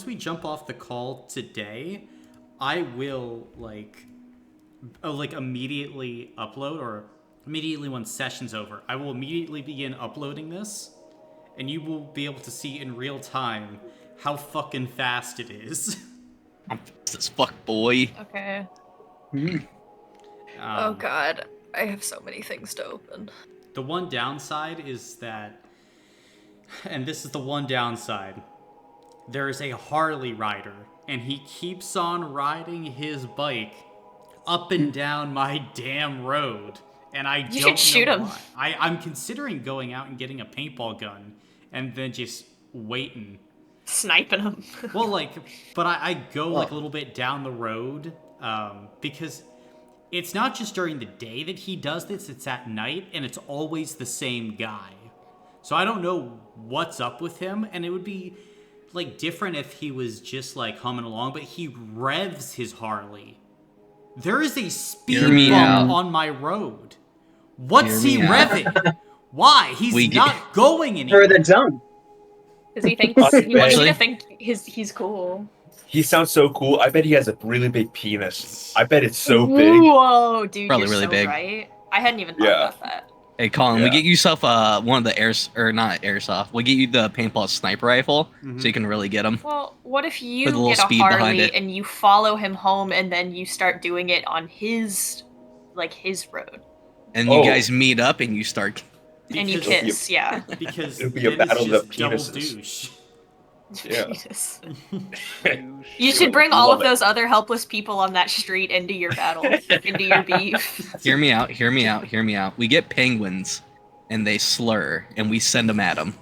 once we jump off the call today, I will immediately upload, or immediately when session's over, I will immediately begin uploading this, and you will be able to see in real time how fucking fast it is. I'm fast as fuck, boy. Okay. Um, God. I have so many things to open. The one downside is that, and this is the one downside, there is a Harley rider, and he keeps on riding his bike up and down my damn road, and I You don't should shoot know him. why. I'm considering going out and getting a paintball gun, and then just waiting. Sniping him. Well, but I go a little bit down the road, because it's not just during the day that he does this, it's at night, and it's always the same guy. So I don't know what's up with him, and it would be different if he was just humming along, but he revs his Harley. There is a speed bump on my road. What's he revving? Why? He's not going anywhere. For the jump. Because he wants you to think he's cool. He sounds so cool. I bet he has a really big penis. I bet it's so big. Whoa, dude, Probably you're really so big. Right. I hadn't even thought about that. Hey, Colin, we get yourself one of the not airsoft. We get you the paintball sniper rifle, so you can really get him. Well, what if you With a little get a speed behind Harley it. and you follow him home, and then you start doing it on his road, And you guys meet up and you start. and you kiss, yeah. Because It'll be a then it's battle of just double penises. douche. Yeah. Jesus. You should bring all of those other helpless people on that street into your battle, into your beef. Hear me out. Hear me out. Hear me out. We get penguins, and they slur, and we send them at them.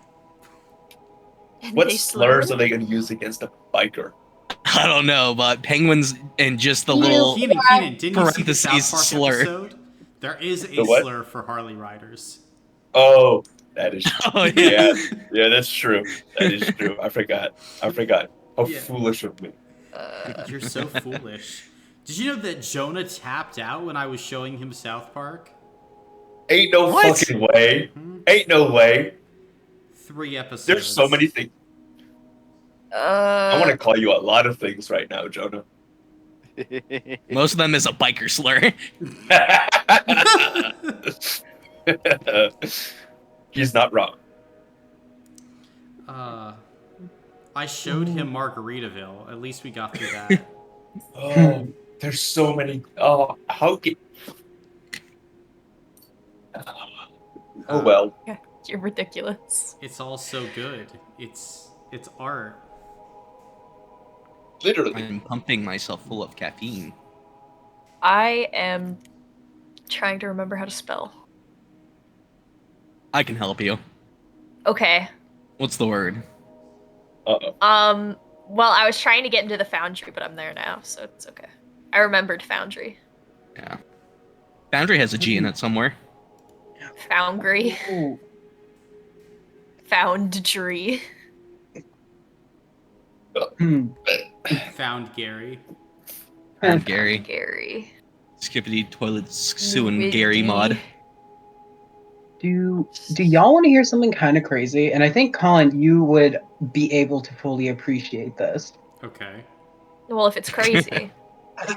What slurs are they going to use against a biker? I don't know, but penguins and just the little Keenan, didn't you see the South Park slur. episode? There is a The what? slur for Harley riders. Oh, that is. Oh, yeah. Yeah, that's true. That is true. I forgot. How Yeah. foolish of me. You're so foolish. Did you know that Jonah tapped out when I was showing him South Park? Ain't no fucking way. Ain't no way. 3 episodes. There's so many things. I want to call you a lot of things right now, Jonah. Most of them is a biker slur. He's not wrong. I showed him Margaritaville. At least we got through that. Oh, there's so many. Oh, how can... Oh well. Yeah, you're ridiculous. It's all so good. It's art. Literally. I'm pumping myself full of caffeine. I am trying to remember how to spell. I can help you. Okay. What's the word? Uh-oh. Well, I was trying to get into the Foundry, but I'm there now, so it's okay. I remembered Foundry. Yeah. Foundry has a G in it somewhere. Foundry. Ooh. Foundry. Found Gary. And Gary. Gary. Skippity toilet suing Gary mod. Do y'all want to hear something kind of crazy? And I think, Colin, you would be able to fully appreciate this. Okay. Well, if it's crazy.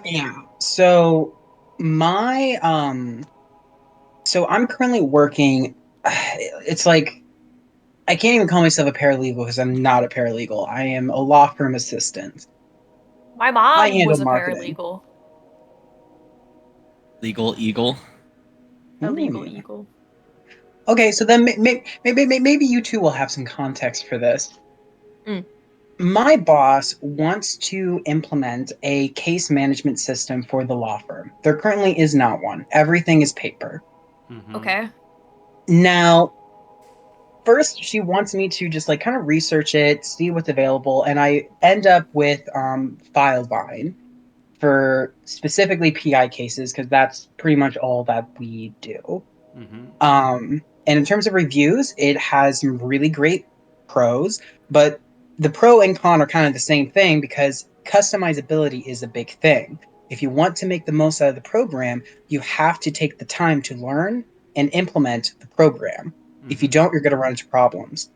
Yeah. So my so I'm currently working. It's like I can't even call myself a paralegal because I'm not a paralegal. I am a law firm assistant. My I mom handle was a marketing. paralegal. Legal eagle. A legal Hmm. eagle. Okay, so then maybe you two will have some context for this. Mm. My boss wants to implement a case management system for the law firm. There currently is not one. Everything is paper. Mm-hmm. Okay. Now, first she wants me to just kind of research it, see what's available, and I end up with Filevine for specifically PI cases because that's pretty much all that we do. Mm-hmm. And in terms of reviews, it has some really great pros, but the pro and con are kind of the same thing because customizability is a big thing. If you want to make the most out of the program, you have to take the time to learn and implement the program. If you don't, you're going to run into problems.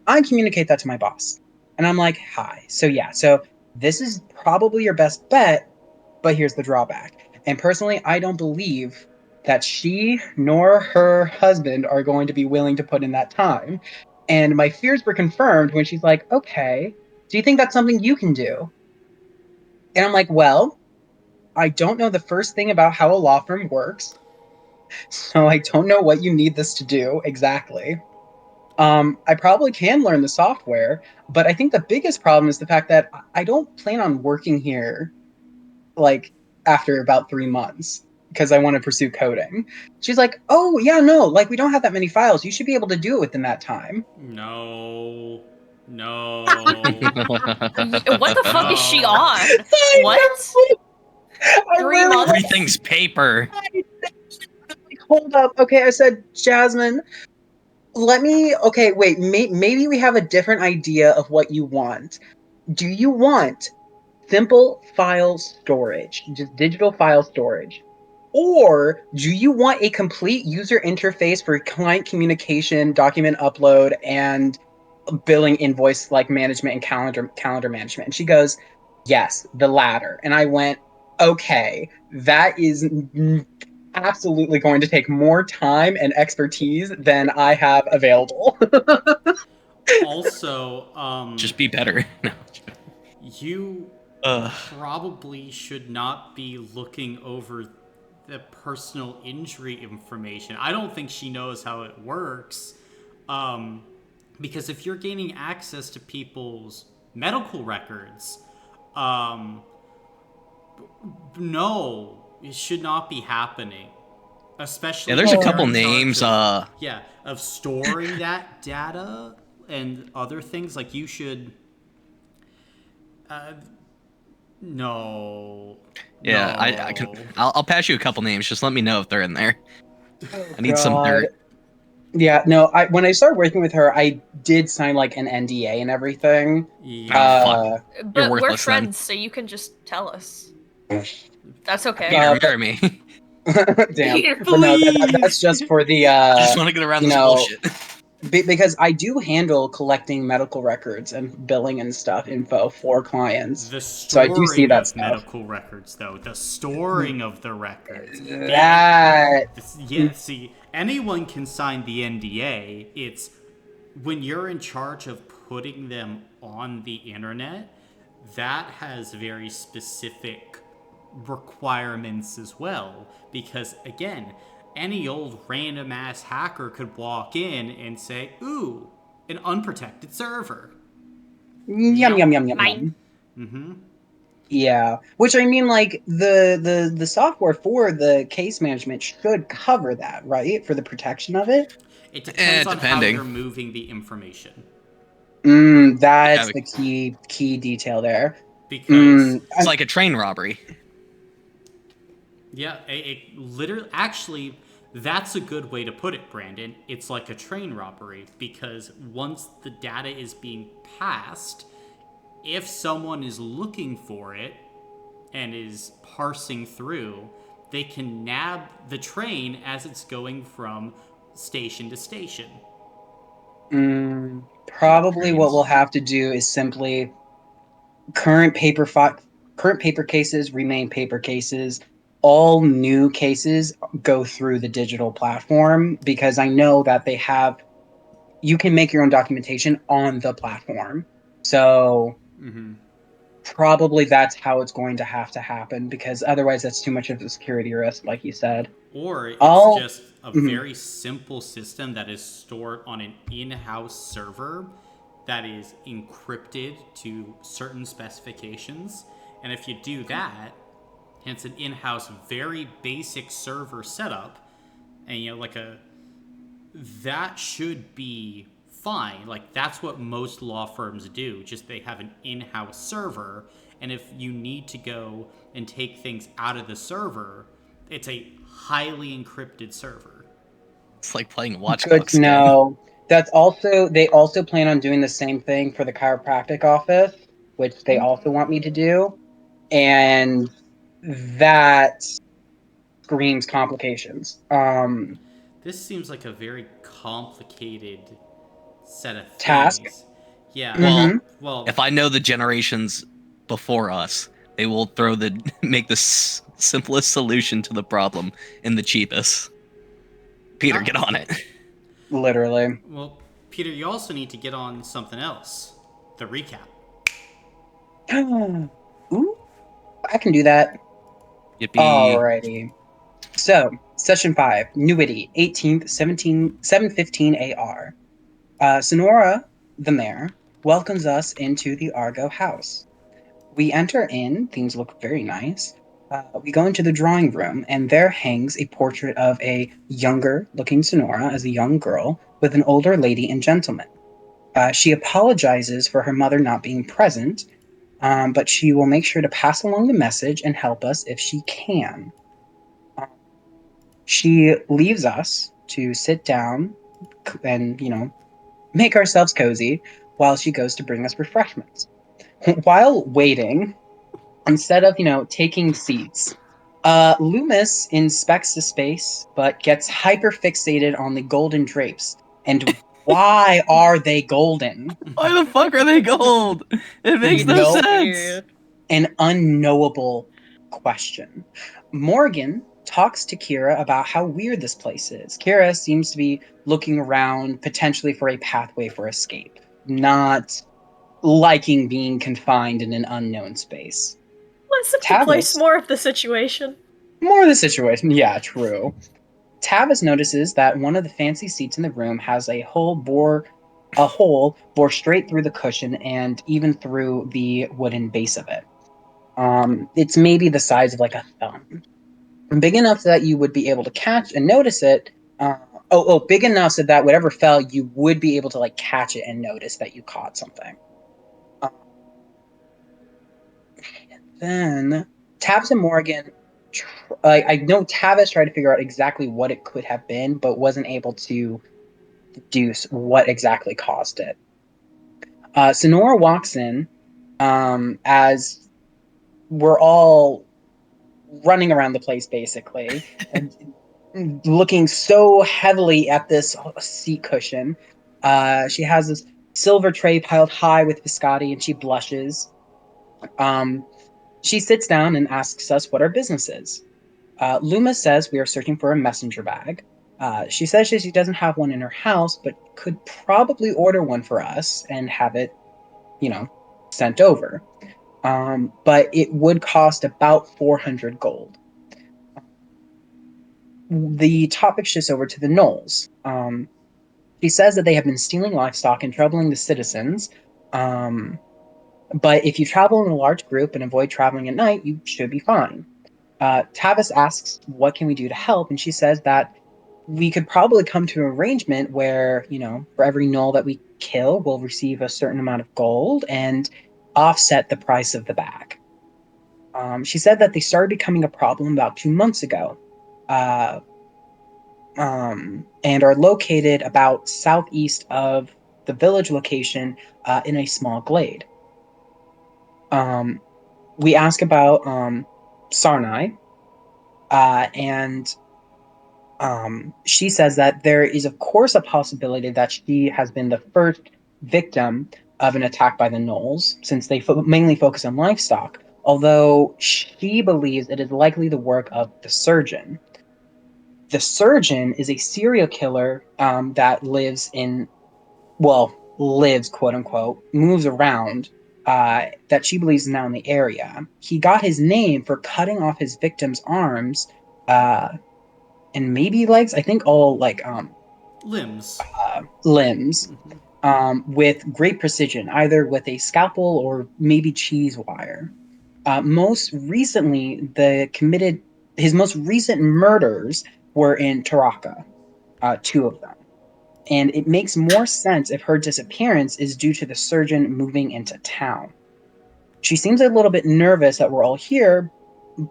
I communicate that to my boss. And I'm like, hi. So yeah, so this is probably your best bet, but here's the drawback. And personally, I don't believe that she nor her husband are going to be willing to put in that time. And my fears were confirmed when she's like, okay, do you think that's something you can do? And I'm like, well, I don't know the first thing about how a law firm works, so I don't know what you need this to do exactly. I probably can learn the software, but I think the biggest problem is the fact that I don't plan on working here like after about 3 months because I want to pursue coding. She's like, oh yeah, no, like we don't have that many files. You should be able to do it within that time. No. No. What the fuck is she No. on? I What? know! I 3 really months? Everything's paper. hold up. Okay, I said, Jasmine, let me. Okay, wait. Maybe we have a different idea of what you want. Do you want simple file storage, just digital file storage? Or do you want a complete user interface for client communication, document upload, and billing invoice like management and calendar management? And she goes, yes, the latter. And I went, okay, that is absolutely going to take more time and expertise than I have available. Also, Just be better. No. you Ugh. probably should not be looking over the personal injury information. I don't think she knows how it works. Um, because if you're gaining access to people's medical records, um, no, it should not be happening. Especially Yeah, there's a if you're couple in charge names. of, yeah, of storing that data and other things. Like you should. No. Yeah, I No. can. I'll pass you a couple names. Just let me know if they're in there. Oh I need some God. dirt. Yeah, no, I when I started working with her, I did sign like an NDA and everything. Ah, Yeah. fuck. Uh, You're But we're worthless then. friends, so you can just tell us. That's okay. Mirror me. damn. Peter, But no, that's Please. just for the I just want to get around you this know, bullshit. because I do handle collecting medical records and billing and stuff info for clients. The So I do see storing that of stuff. medical records, though. The storing of the records. That Yeah, see, anyone can sign the NDA. It's when you're in charge of putting them on the internet, that has very specific requirements as well. Because, again, any old random ass hacker could walk in and say, ooh, an unprotected server. yum yum yum yum Mine. yum. Mm-hmm. Yeah, which I mean, like the software for the case management should cover that, right? For the protection of it. It depends on how Depending. you're moving the information. Yeah, That's the key detail there. Because, it's like a train robbery. yeah, it literally, actually, that's a good way to put it, Brandon. It's like a train robbery because once the data is being passed, if someone is looking for it and is parsing through, they can nab the train as it's going from station to station. Probably what Trains. we'll have to do is simply current paper fi- current paper cases remain paper cases. All new cases go through the digital platform because I know that they have you can make your own documentation on the platform. So probably that's how it's going to have to happen because otherwise that's too much of a security risk, like you said. Or it's I'll just a mhm. very simple system that is stored on an in house server that is encrypted to certain specifications. And if you do that, and it's an in house, very basic server setup, and like that should be fine. Like, that's what most law firms do. Just they have an in house server. And if you need to go and take things out of the server, it's a highly encrypted server. It's like playing Watch Good Dogs to game. know. They also plan on doing the same thing for the chiropractic office, which they also want me to do. And that screams complications. This seems like a very complicated set of Task. things. Yeah. Well, Well. if I know the generations before us, they will make the simplest solution to the problem in the cheapest. Peter, get on it. Literally. Well, Peter, you also need to get on something else. The recap. Ooh, I can do that. Yippee. Alrighty. So, Session 5, Newity, 18th, 715 AR. Sonora, the mayor, welcomes us into the Argo house. We enter in, things look very nice. We go into the drawing room, and there hangs a portrait of a younger looking Sonora as a young girl with an older lady and gentleman. She apologizes for her mother not being present, but she will make sure to pass along the message and help us if she can. She leaves us to sit down and, make ourselves cozy while she goes to bring us refreshments. While waiting, instead of, taking seats, Loomis inspects the space but gets hyper fixated on the golden drapes. And why are they golden? Why the fuck are they gold? It makes no No. sense. An unknowable question. Morgan talks to Kira about how weird this place is. Kira seems to be looking around potentially for a pathway for escape, not liking being confined in an unknown space. Let's simply place Tavis, more of the situation. more of the situation. Yeah, true. Tavis notices that one of the fancy seats in the room has a hole bore straight through the cushion and even through the wooden base of it. It's maybe the size of like a thumb, big enough so that you would be able to catch and notice it. Big enough so that whatever fell, you would be able to like catch it and notice that you caught something. Then Tavis and Morgan, I know Tavis tried to figure out exactly what it could have been, but wasn't able to deduce what exactly caused it. Sonora walks in as we're all running around the place basically and looking so heavily at this seat cushion. She has this silver tray piled high with biscotti and she blushes. She sits down and asks us what our business is. Luma says we are searching for a messenger bag. She says she doesn't have one in her house, but could probably order one for us and have it, sent over. But it would cost about 400 gold. The topic shifts over to the gnolls. She says that they have been stealing livestock and troubling the citizens. But if you travel in a large group and avoid traveling at night, you should be fine. Tavis asks, what can we do to help? And she says that we could probably come to an arrangement where, for every gnoll that we kill, we'll receive a certain amount of gold and offset the price of the bag. She said that they started becoming a problem about 2 months ago. And are located about southeast of the village location in a small glade. We ask about Sarnai, and she says that there is, of course, a possibility that she has been the first victim of an attack by the gnolls, since they mainly focus on livestock, although she believes it is likely the work of the surgeon. The surgeon is a serial killer that lives, quote unquote, moves around, that she believes is now in the area. He got his name for cutting off his victims' arms and maybe legs. I think all Limbs. limbs with great precision, either with a scalpel or maybe cheese wire. Most recently, his most recent murders were in Taraka, 2 of them. And it makes more sense if her disappearance is due to the surgeon moving into town. She seems a little bit nervous that we're all here,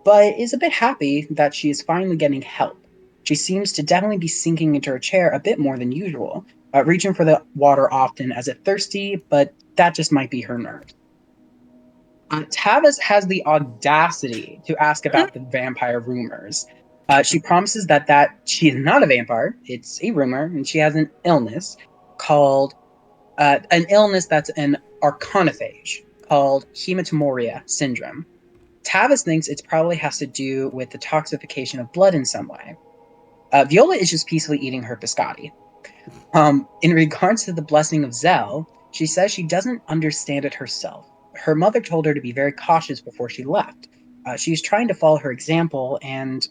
but is a bit happy that she is finally getting help. She seems to definitely be sinking into her chair a bit more than usual, reaching for the water often as if thirsty, but that just might be her nerves. Tavis has the audacity to ask about the vampire rumors. She promises that she is not a vampire, it's a rumor, and she has an illness called an illness that's an archenophage called hematuria syndrome. Tavis thinks it probably has to do with the toxification of blood in some way. Viola is just peacefully eating her biscotti. In regards to the blessing of Zell, she says she doesn't understand it herself. Her mother told her to be very cautious before she left. She's trying to follow her example, and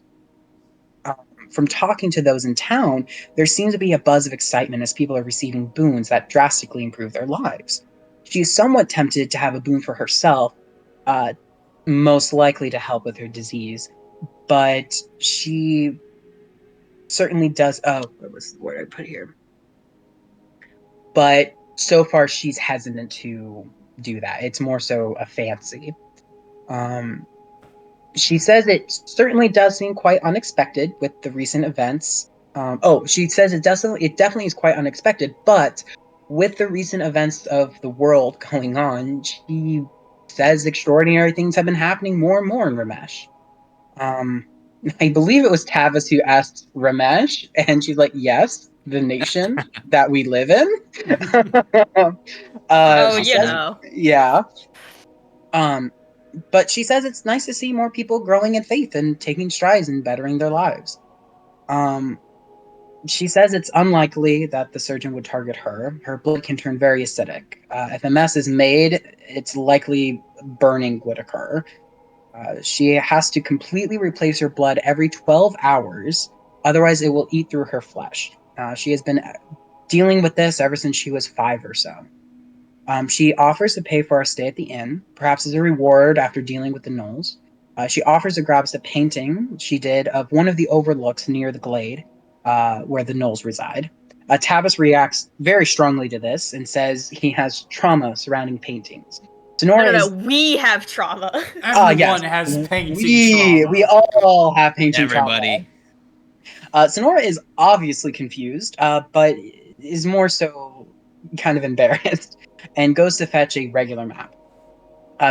from talking to those in town, there seems to be a buzz of excitement as people are receiving boons that drastically improve their lives. She is somewhat tempted to have a boon for herself, uh, most likely to help with her disease, but she certainly does. Oh, what was the word I put here? But so far, she's hesitant to do that. It's more so a fancy. Um, she says it certainly does seem quite unexpected with the recent events. She says it definitely is quite unexpected, but with the recent events of the world going on, she says extraordinary things have been happening more and more in Ramesh. Um, I believe it was Tavis who asked Ramesh, and she's like, "Yes, the nation that we live in." Oh, She you says, know. "Yeah." Um, but she says it's nice to see more people growing in faith and taking strides and bettering their lives. Um, she says it's unlikely that the surgeon would target her. Her blood can turn very acidic. If a mess is made, it's likely burning would occur. She has to completely replace her blood every 12 hours, otherwise, it will eat through her flesh. She has been dealing with this ever since she was 5 or so. She offers to pay for our stay at the inn, perhaps as a reward after dealing with the gnolls. She offers to grab us a painting she did of one of the overlooks near the glade where the gnolls reside. Tavis reacts very strongly to this and says he has trauma surrounding paintings. No, Sonora no, no. is We have trauma. Everyone yes, has painting we trauma. all have painting trauma. Everybody. Sonora is obviously confused, but is more so kind of embarrassed and goes to fetch a regular map.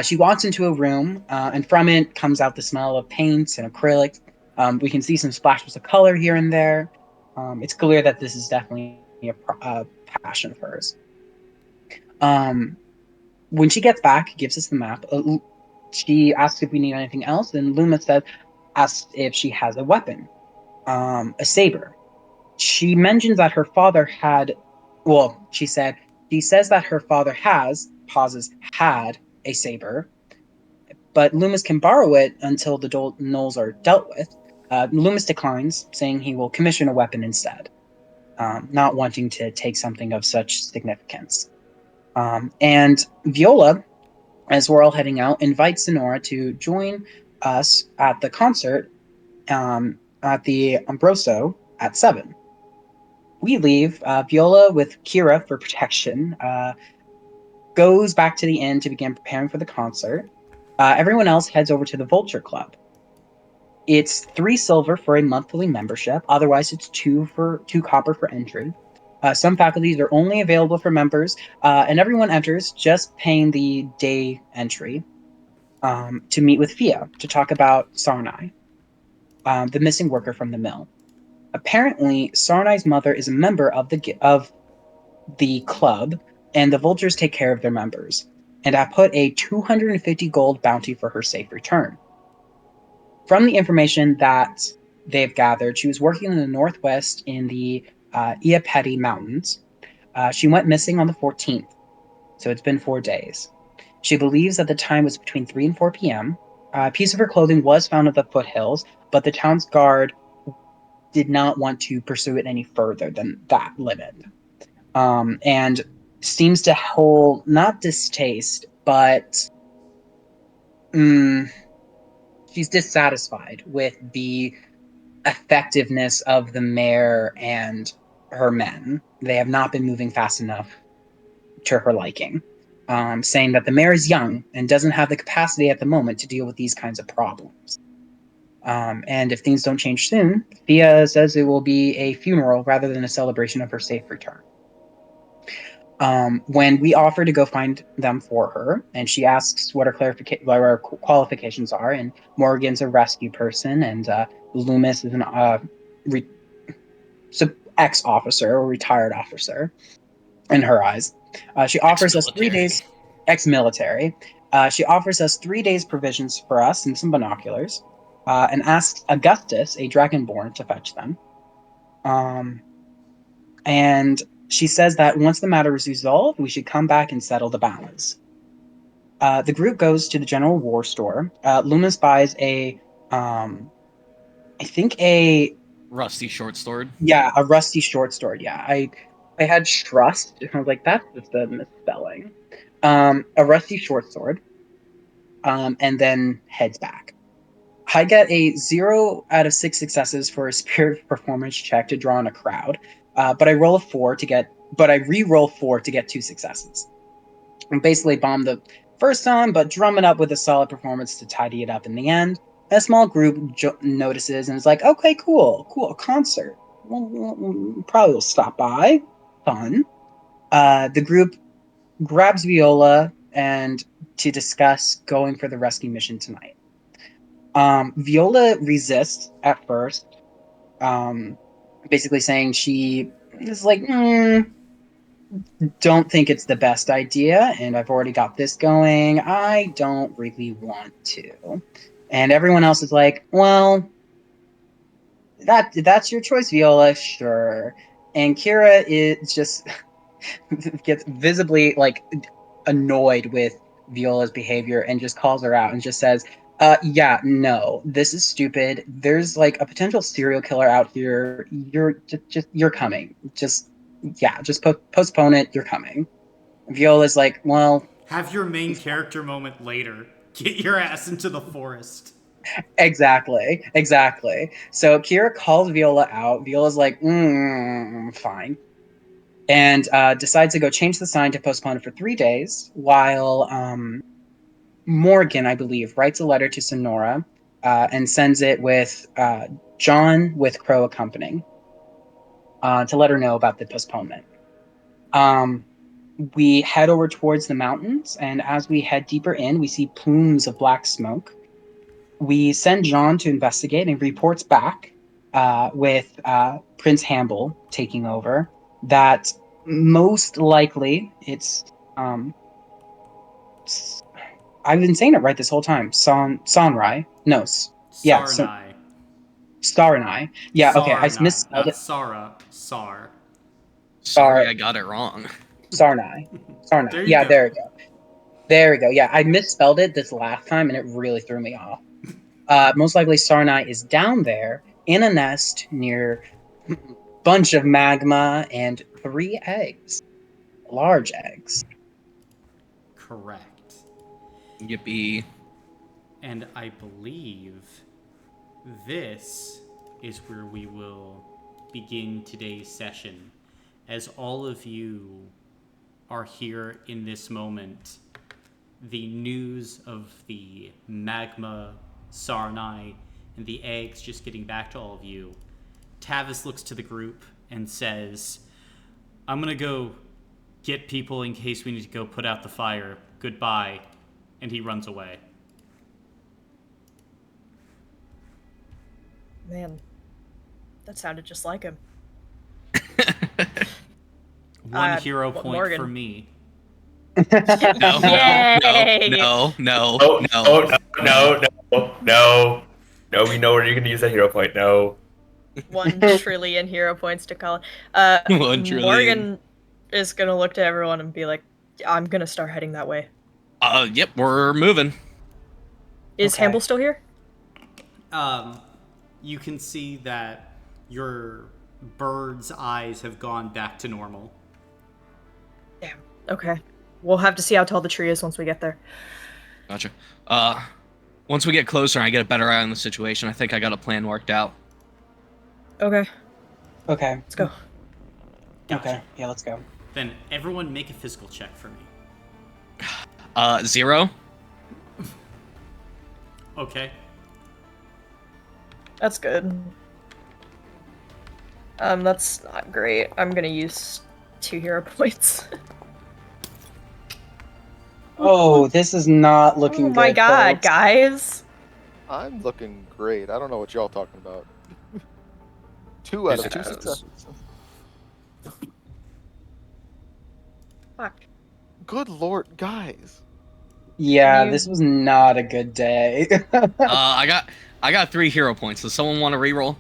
She walks into a room, and from it comes out the smell of paints and acrylics. We can see some splashes of color here and there. It's clear that this is definitely a passion of hers. When she gets back, gives us the map. She asks if we need anything else, and Luma asks if she has a weapon, a saber. She mentions that her father had, well, she says that her father had a saber, but Loomis can borrow it until the gnolls are dealt with. Loomis declines, saying he will commission a weapon instead, not wanting to take something of such significance. And Viola, as we're all heading out, invites Sonora to join us at the concert at the Ambroso at 7. We leave. Viola, with Kira for protection, goes back to the inn to begin preparing for the concert. Everyone else heads over to the Vulture Club. It's 3 silver for a monthly membership. Otherwise, it's 2 copper for entry. Some faculties are only available for members, and everyone enters just paying the day entry to meet with Fia to talk about Sarnai, the missing worker from the mill. Apparently, Sarnai's mother is a member of the club, and the vultures take care of their members. And I put a 250 gold bounty for her safe return. From the information that they've gathered, she was working in the northwest in the Iapeti Mountains. She went missing on the 14th, so it's been 4 days. She believes that the time was between 3 and 4 p.m. A piece of her clothing was found at the foothills, but the town's guard did not want to pursue it any further than that limit. And seems to hold not distaste, but she's dissatisfied with the effectiveness of the mayor and her men. They have not been moving fast enough to her liking, saying that the mayor is young and doesn't have the capacity at the moment to deal with these kinds of problems. And if things don't change soon, Thea says it will be a funeral rather than a celebration of her safe return. When we offer to go find them for her, and she asks what her qualifications are, and Morgan's a rescue person, and Loomis is an ex-officer or retired officer. in her eyes. She offers us 3 Ex-military. days ex-military. She offers us 3 days provisions for us and some binoculars, and asks Augustus, a dragonborn, to fetch them. And she says that once the matter is resolved, we should come back and settle the balance. The group goes to the general war store. Loomis buys I think Rusty short sword. a rusty short sword. Yeah, I had trust. I was like, that's just a misspelling. A rusty short sword. And then heads back. I get a 0 out of 6 successes for a spirit performance check to draw in a crowd, but I roll a 4 to get, but I re-roll 4 to get 2 successes. And basically bomb the first time, but drum it up with a solid performance to tidy it up in the end. A small group notices and is like, "Okay, cool, a concert. We'll probably will stop by. Fun." The group grabs Viola and to discuss going for the rescue mission tonight. Viola resists at first, basically saying she is like, don't think it's the best idea, and I've already got this going. I don't really want to. And everyone else is like, well, that's your choice, Viola, sure. And Kira is just gets visibly like annoyed with Viola's behavior and just calls her out and just says, yeah, no, this is stupid. There's like a potential serial killer out here. You're coming. Just postpone it. You're coming. Viola's like, well, Have your main character moment later. Get your ass into the forest. exactly. So Kira calls Viola out. Viola's like, fine. And decides to go change the sign to postpone it for 3 days, while Morgan, I believe, writes a letter to Sonora and sends it with John with Crow accompanying to let her know about the postponement. We head over towards the mountains, and as we head deeper in, we see plumes of black smoke. We send John to investigate and reports back with Prince Hamble taking over that most likely it's I've been saying it right this whole time. Sarnai. No. Yeah. Sarnai. Sarnai. Yeah. Okay. I Sarnai, misspelled not it. Sara. Sar. Sorry, I got it wrong. Sarnai. There you Yeah. go. There we go. Yeah. I misspelled it this last time, and it really threw me off. Most likely, Sarnai is down there in a nest near a bunch of magma and 3 eggs, large eggs. Correct. Yippee. And I believe this is where we will begin today's session. As all of you are here in this moment, the news of the magma, Sarnai, and the eggs just getting back to all of you, Tavis looks to the group and says, I'm gonna go get people in case we need to go put out the fire. Goodbye. And he runs away. Man, that sounded just like him. One hero point Morgan. for me. No, Yay! no. No, we know where you're gonna use that hero point. No. 1 trillion hero points to Colin. 1 trillion. Morgan is gonna look to everyone and be like, I'm gonna start heading that way. Yep, we're moving. Is Okay. Hamble still here? You can see that your bird's eyes have gone back to normal. Damn. Okay. We'll have to see how tall the tree is once we get there. Gotcha. Once we get closer and I get a better eye on the situation, I think I got a plan worked out. Okay. Okay. Let's go. Gotcha. Okay. Yeah. Let's go. Then everyone make a physical check for me. 0. Okay. That's good. That's not great. I'm gonna use 2 hero points. Oh, this is not looking good. Oh my god, folks. guys! I'm looking great. I don't know what y'all talking about. 2 out of 2 successes. Fuck. Good lord, guys. Yeah, You- this was not a good day. I got 3 hero points. Does someone want to reroll?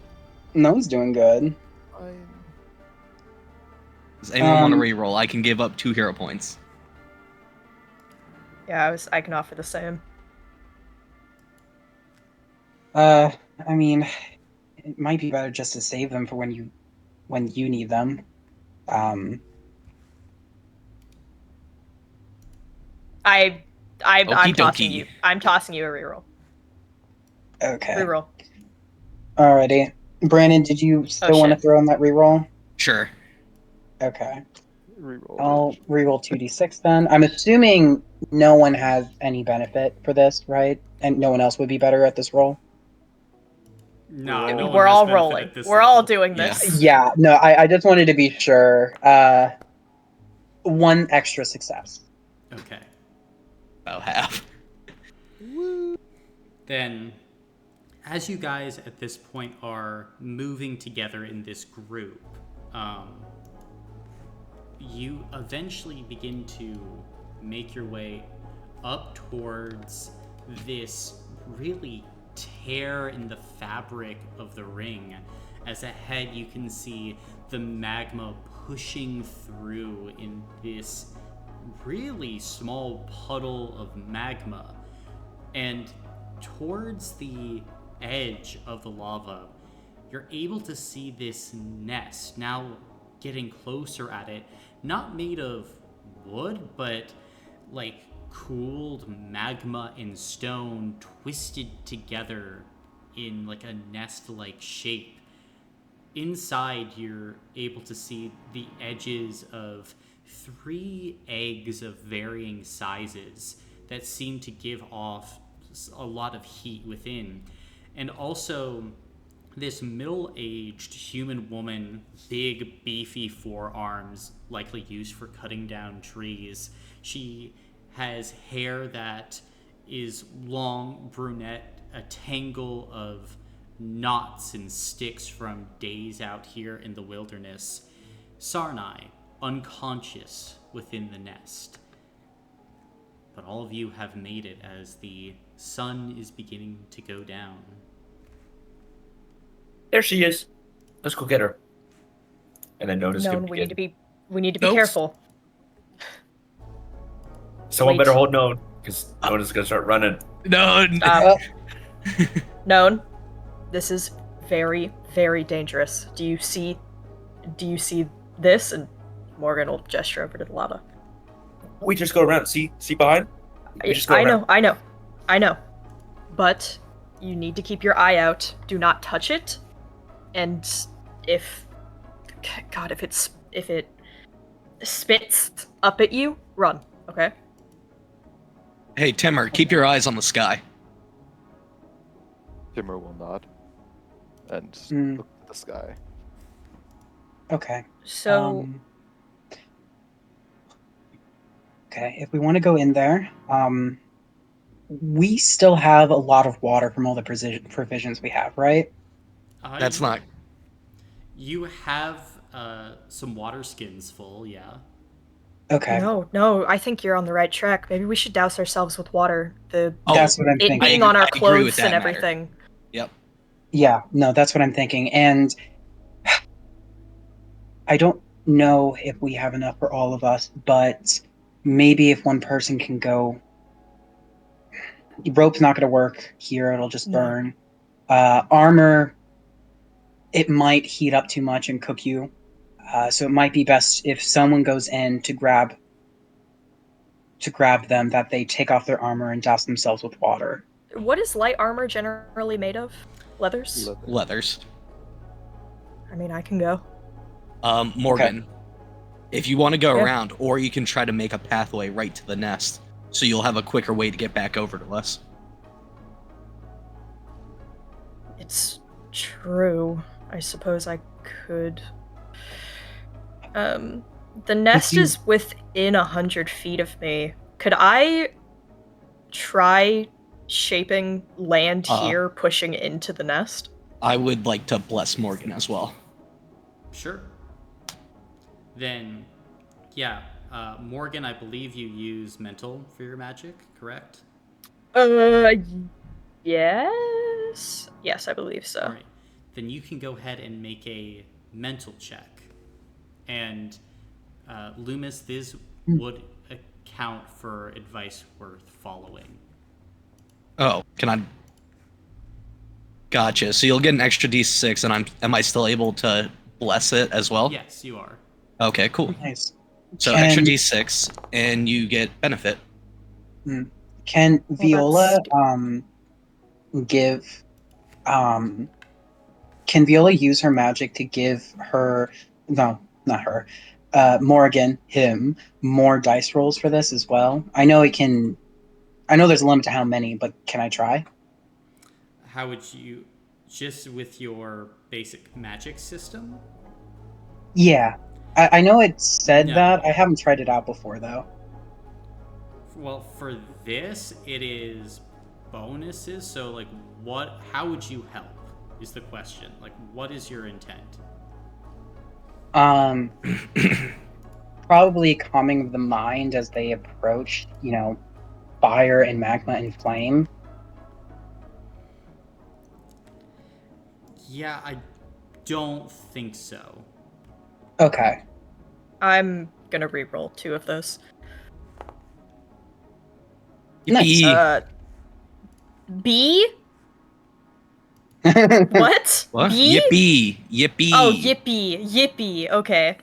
No one's doing good. Fine. Does anyone want to Um, reroll? I can give up 2 hero points. Yeah, I can offer the same. I mean, it might be better just to save them for when you need them. Um, I'm Okie tossing dokie. you. I'm tossing you a reroll. okay. Reroll. Alrighty. Brandon, did you still want to shit. throw in that reroll? Sure. Okay. Reroll. I'll bitch. reroll 2d6 then. I'm assuming no one has any benefit for this, right? And no one else would be better at this roll? Nah, We're no all- one We're has all benefit rolling. at this We're all level. doing Yeah. this. Yeah, no, I just wanted to be sure. 1 extra success. Okay. About half. Then, as you guys at this point are moving together in this group, you eventually begin to make your way up towards this really tear in the fabric of the ring. As ahead you can see the magma pushing through in this really small puddle of magma. And towards the edge of the lava, you're able to see this nest, now getting closer at it, not made of wood, but like cooled magma and stone twisted together in like a nest-like shape. Inside, you're able to see the edges of 3 eggs of varying sizes that seem to give off a lot of heat within. And also, this middle-aged human woman, big, beefy forearms, likely used for cutting down trees. She has hair that is long, brunette, a tangle of knots and sticks from days out here in the wilderness. Sarnai, unconscious within the nest. But all of you have made it as the sun is beginning to go down. There she is. Let's go get her. And then notice Known, can we need to be Nope. careful. Someone wait. better hold known, because Nona's gonna start running. No. Known. This is very, very dangerous. Do you see this? And Morgan will gesture over to the lava. We just go around. See behind? We just go I around. know. But you need to keep your eye out. Do not touch it. And if it spits up at you, run. Okay. Hey, Timmer, keep your eyes on the sky. Timmer will nod and Mm. look at the sky. Okay. So Okay, if we want to go in there, we still have a lot of water from all the provisions we have, right? That's not. You have some water skins full, yeah. Okay, no, I think you're on the right track. Maybe we should douse ourselves with water. that's what I'm It thinking. being on our I agree with clothes that and matter. everything. Yep. Yeah, no, that's what I'm thinking. And I don't know if we have enough for all of us, but maybe if one person can go. Rope's not going to work here, it'll just No. burn. Armor, it might heat up too much and cook you. So it might be best if someone goes in to grab them, that they take off their armor and douse themselves with water. What is light armor generally made of? Leathers? Leathers. I mean, I can go. Morgan, if you want to go Yeah. around, or you can try to make a pathway right to the nest, so you'll have a quicker way to get back over to us. It's true. I suppose I could. The nest you- is within 100 feet of me. Could I try shaping land here, pushing into the nest? I would like to bless Morgan as well. Sure. Then, yeah, Morgan, I believe you use mental for your magic, correct? Yes. Yes, I believe so. All right. Then you can go ahead and make a mental check. And Loomis, this would account for advice worth following. Oh, can I? Gotcha. So you'll get an extra d6, and am I still able to bless it as well? Yes, you are. Okay, cool. Nice. So extra d6, and you get benefit. Can Viola that's give can Viola use her magic to give her no, not her, Morgan, him, more dice rolls for this as well? I know there's a limit to how many, but can I try? How would you, just with your basic magic system? Yeah. I know it said No. that. I haven't tried it out before though. Well, for this, it is bonuses. So, like, how would you help? Is the question. Like, what is your intent? Probably calming the mind as they approach, fire and magma and flame. Yeah, I don't think so. Okay. I'm gonna re-roll 2 of those. Nice. Yippee. B? What? What? B? Yippee. Oh, yippee. Okay.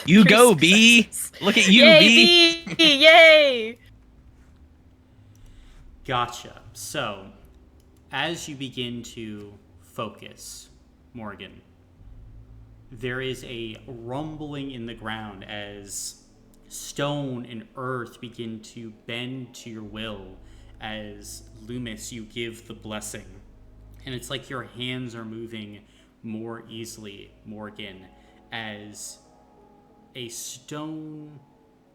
You go, B. Look at you, Yay, B. B! Yay! Gotcha. So, as you begin to focus, Morgan, there is a rumbling in the ground as stone and earth begin to bend to your will as Loomis, you give the blessing. And it's like your hands are moving more easily, Morgan, as a stone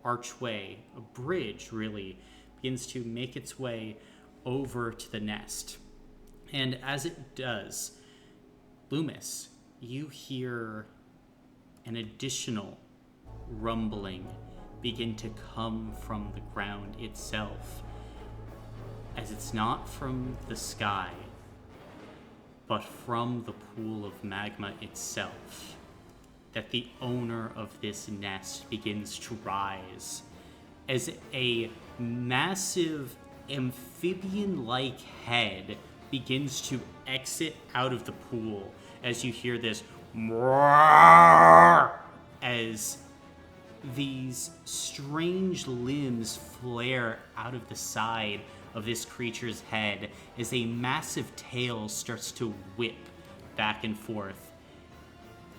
archway, a bridge really, begins to make its way over to the nest. And as it does, Loomis, you hear an additional rumbling begin to come from the ground itself, as it's not from the sky, but from the pool of magma itself, that the owner of this nest begins to rise as a massive amphibian-like head begins to exit out of the pool as you hear this as these strange limbs flare out of the side of this creature's head as a massive tail starts to whip back and forth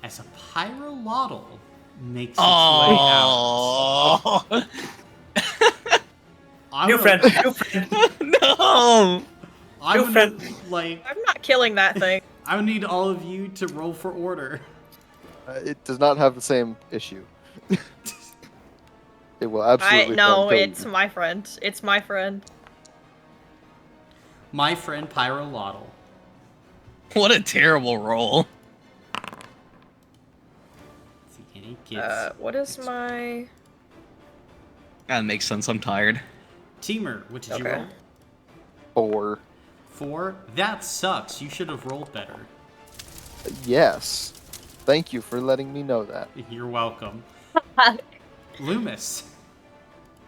as a Pyroxolotl makes its way out. New friend. No. I'm not killing that thing. I would need all of you to roll for order. It does not have the same issue. It will absolutely. No, it's my friend. It's my friend. My friend Pyroxolotl. What a terrible roll. What is my... That makes sense. I'm tired. Teamer, what did you roll? 4. 4? That sucks. You should have rolled better. Yes. Thank you for letting me know that. You're welcome. Loomis.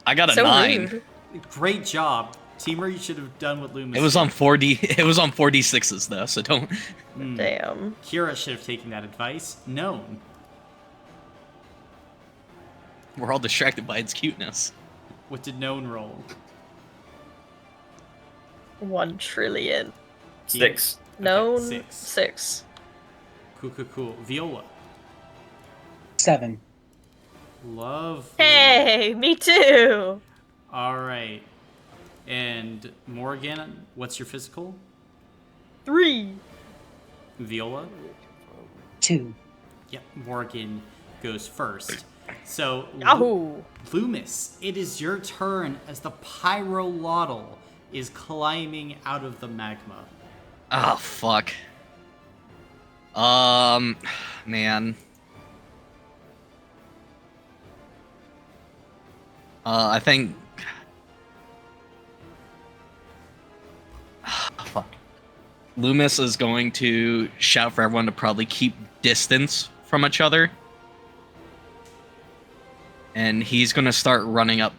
I got a 9. Rude. Great job. Teamer, you should have done what Loomis It was did. on 4D. It was on 4D6s though, so don't. Damn. Kira should have taken that advice. Known. We're all distracted by its cuteness. What did Known roll? 1 trillion. 6. No, Okay, 6. 6. Cool. Viola. 7. Love. Hey, me too. All right. And Morgan, what's your physical? 3. Viola? 2. Yep, Morgan goes first. So, Yahoo! Loomis, it is your turn as the Pyroxolotl is climbing out of the magma. Oh fuck. Man. I think. Fuck. Loomis is going to shout for everyone to probably keep distance from each other. And he's going to start running up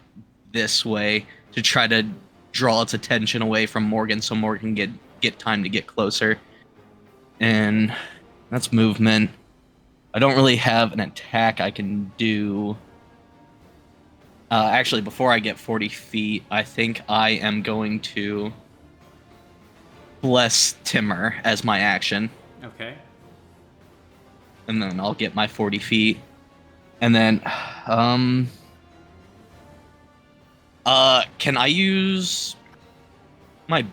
this way to try to draw its attention away from Morgan so Morgan can get time to get closer. And that's movement. I don't really have an attack I can do. Actually, before I get 40 feet, I think I am going to bless Timur as my action. Okay. And then I'll get my 40 feet. And then, can I use my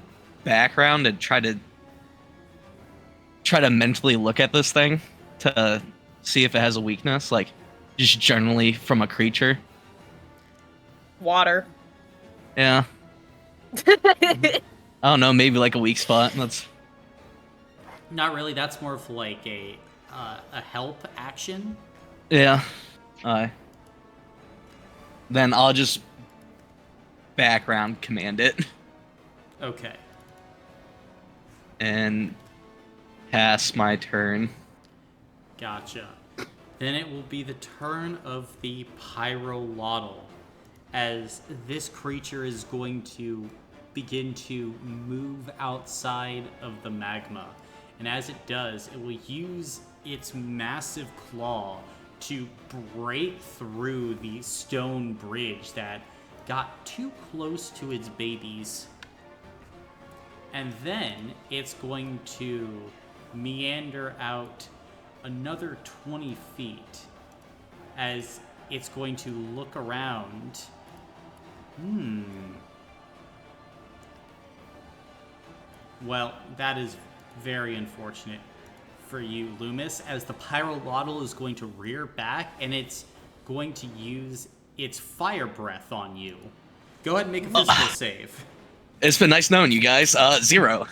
background and try to mentally look at this thing to see if it has a weakness, like just generally from a creature? Water. Yeah. I don't know, maybe like a weak spot. That's Not really. That's more of like a help action. yeah. Then I'll just background command it Okay. and pass my turn. Gotcha. Then it will be the turn of the Pyroxolotl, as this creature is going to begin to move outside of the magma. And as it does, it will use its massive claw to break through the stone bridge that got too close to its babies. And then it's going to meander out another 20 feet as it's going to look around. Well, that is very unfortunate for you, Loomis, as the Pyroxolotl is going to rear back and it's going to use its fire breath on you. Go ahead and make a physical save. It's been nice knowing you guys. 0.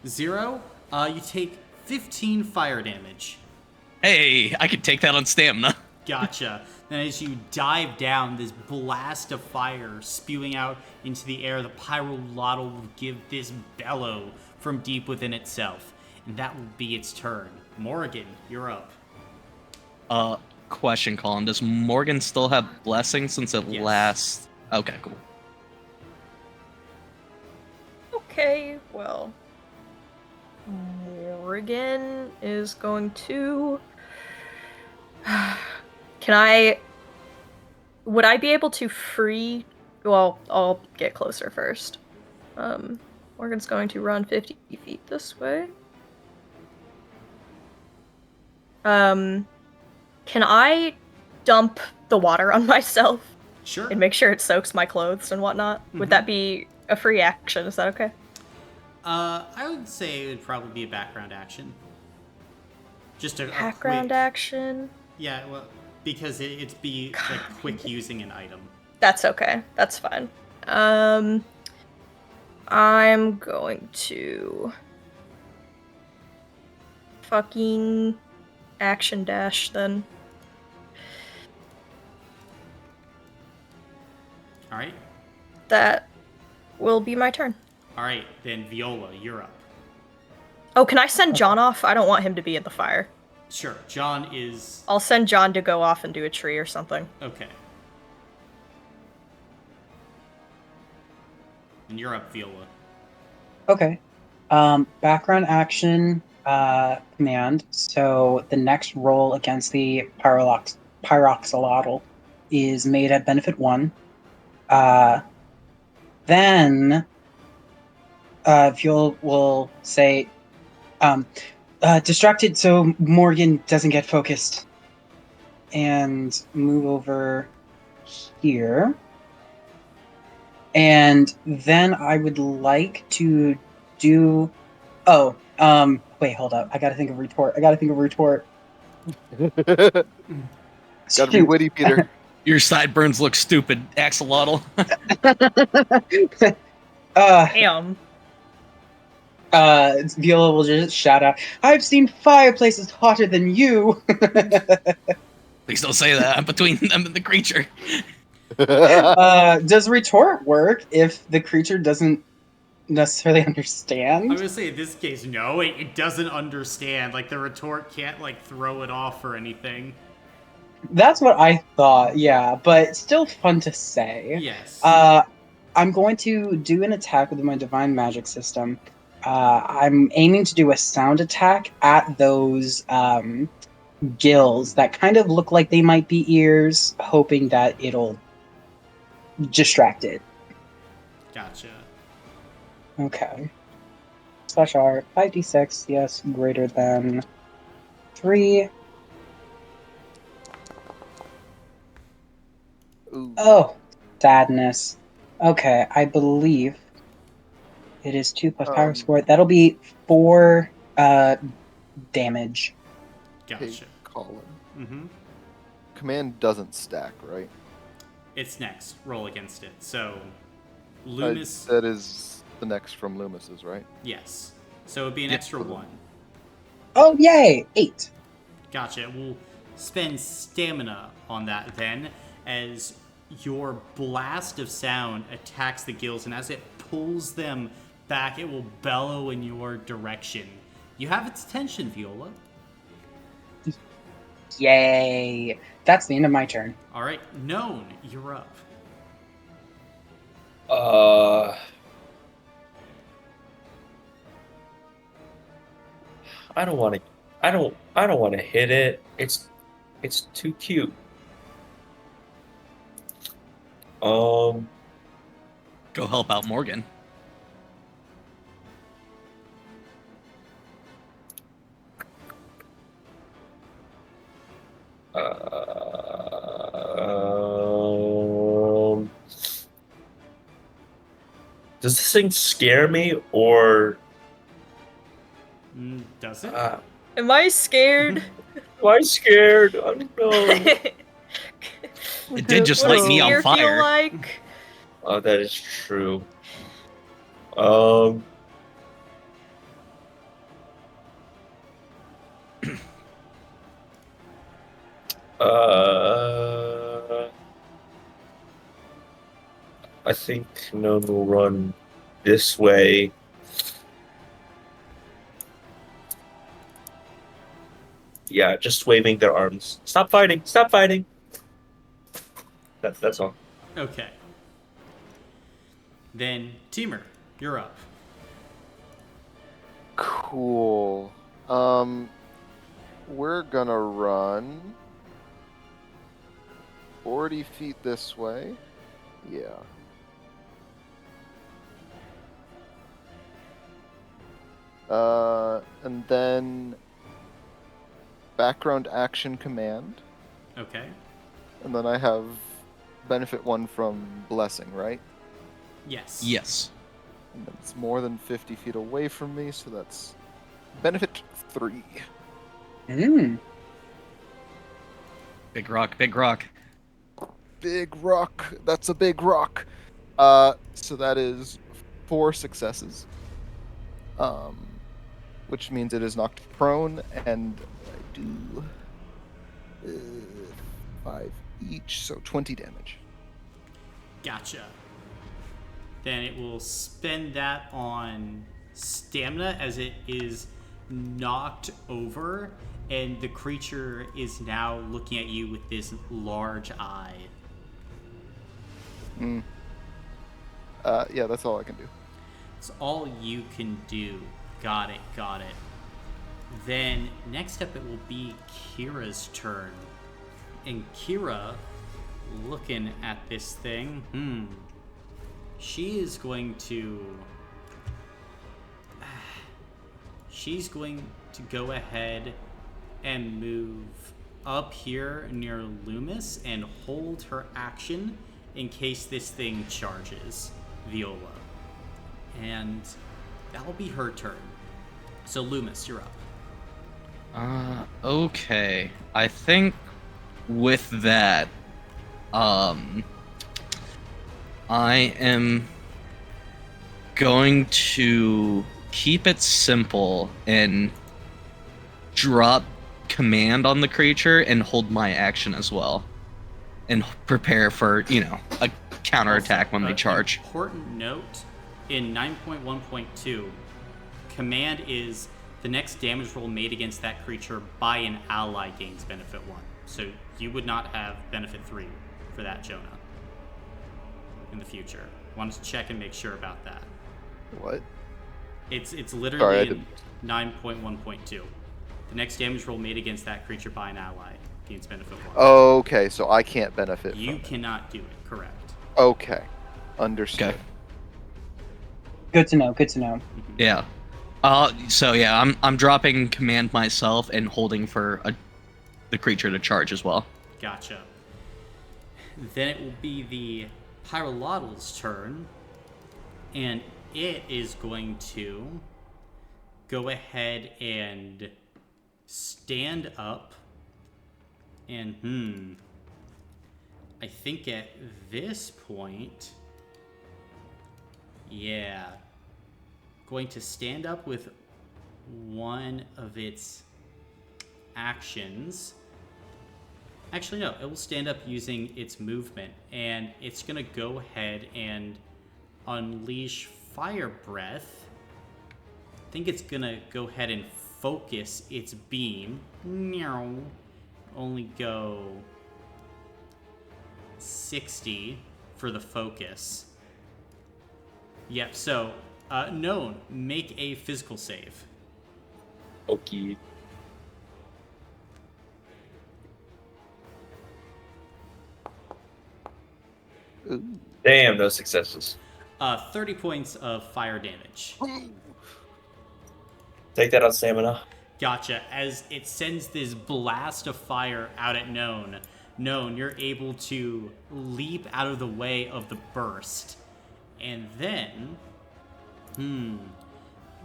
0. You take 15 fire damage. Hey, I can take that on stamina. Gotcha. Then as you dive down, this blast of fire spewing out into the air, the Pyroxolotl will give this bellow from deep within itself. And that will be its turn. Morgan, you're up. Question, Colin. Does Morgan still have blessing since it Yes. lasts? Okay, cool. Okay, well. Morgan is going to... Would I be able to free... Well, I'll get closer first. Morgan's going to run 50 feet this way. Can I dump the water on myself Sure. and make sure it soaks my clothes and whatnot? Would that be a free action? Is that okay? I would say it would probably be a background action. Just a Background quick, action? Yeah, well, because it'd be like quick using an item. That's okay. That's fine. I'm going to fucking action dash then. All right. That will be my turn. All right, then Viola, you're up. Oh, can I send John off? I don't want him to be in the fire. Sure. John is I'll send John to go off and do a tree or something. okay. And you're up, Viola. Okay. Background action command. So the next roll against the Pyroxolotl is made at benefit 1. Then Fuel will say, distracted so Morgan doesn't get focused. And move over here. And then I would like to do... wait, hold up. I gotta think of retort. Gotta be witty, Peter. Your sideburns look stupid, Axolotl. Damn. Viola will just shout out, I've seen fireplaces hotter than you! Please don't say that. I'm between them and the creature. Does retort work if the creature doesn't necessarily understand? I'm gonna say in this case, no, it doesn't understand. Like the retort can't like throw it off or anything. That's what I thought, yeah, but still fun to say. Yes. I'm going to do an attack with my divine magic system. I'm aiming to do a sound attack at those gills that kind of look like they might be ears, hoping that it'll distract it. Gotcha. Okay. /R 5d6, yes, greater than 3. Ooh. Oh, sadness. Okay, I believe it is 2 plus power score. That'll be 4 damage. Hey, Gotcha. Colin. Mm-hmm. Command doesn't stack, right? It's next. Roll against it. So, Loomis. That is the next from Loomis's, right? Yes. So it'd be an Yep. extra 1. Oh, yay! 8. Gotcha. We'll spend stamina on that then, as your blast of sound attacks the gills, and as it pulls them back, it will bellow in your direction. You have its attention, Viola. Yay! That's the end of my turn. All right, Known, you're up. I don't want to. I don't want to hit it. It's too cute. Go help out Morgan. Does this thing scare me or? Does it? Am I scared? Am I scared? I don't know. It did just What light does me on fear feel fire. like? Oh, that is true. I think Known will run this way. Yeah, just waving their arms. Stop fighting! Stop fighting! That's all. Okay. Then, Teamer, you're up. Cool. We're gonna run 40 feet this way. Yeah. And then background action command. Okay. And then I have benefit 1 from blessing, right? Yes. Yes. And it's more than 50 feet away from me, so that's benefit 3. Big rock, big rock. Big rock. That's a big rock. So that is 4 successes. Which means it is knocked prone, and I do 5 each, so 20 damage. Gotcha. Then it will spend that on stamina as it is knocked over, and the creature is now looking at you with this large eye. Yeah, that's all I can do. It's all you can do. Got it, got it. Then next up it will be Kira's turn. And Kira, looking at this thing, she is going to... She's going to go ahead and move up here near Loomis and hold her action in case this thing charges Viola. And that'll be her turn. So Loomis, you're up. Okay. I think with that, I am going to keep it simple and drop command on the creature and hold my action as well. and prepare for, a counterattack when they charge. Important note, in 9.1.2, command is the next damage roll made against that creature by an ally gains benefit 1. So you would not have benefit 3 for that, Jonah, in the future. Wanted to check and make sure about that. What? It's literally Sorry, in 9.1.2. The next damage roll made against that creature by an ally gains benefit 1. Okay, so I can't benefit You from it. cannot do it, correct. Okay. Understood. Okay. Good to know. Good to know. Yeah. So yeah, I'm dropping command myself and holding for the creature to charge as well. Gotcha. Then it will be the Pyroxolotl's turn, and it is going to go ahead and stand up, and I think at this point, yeah, going to stand up with one of its actions. Actually, no, it will stand up using its movement, and it's going to go ahead and unleash Fire Breath. I think it's going to go ahead and focus its beam. Meow. Only go 60 for the focus. Yep, so, Known, make a physical save. Okay. Ooh. Damn, no successes. 30 points of fire damage. Take that on stamina. Gotcha. As it sends this blast of fire out at Known, you're able to leap out of the way of the burst. And then,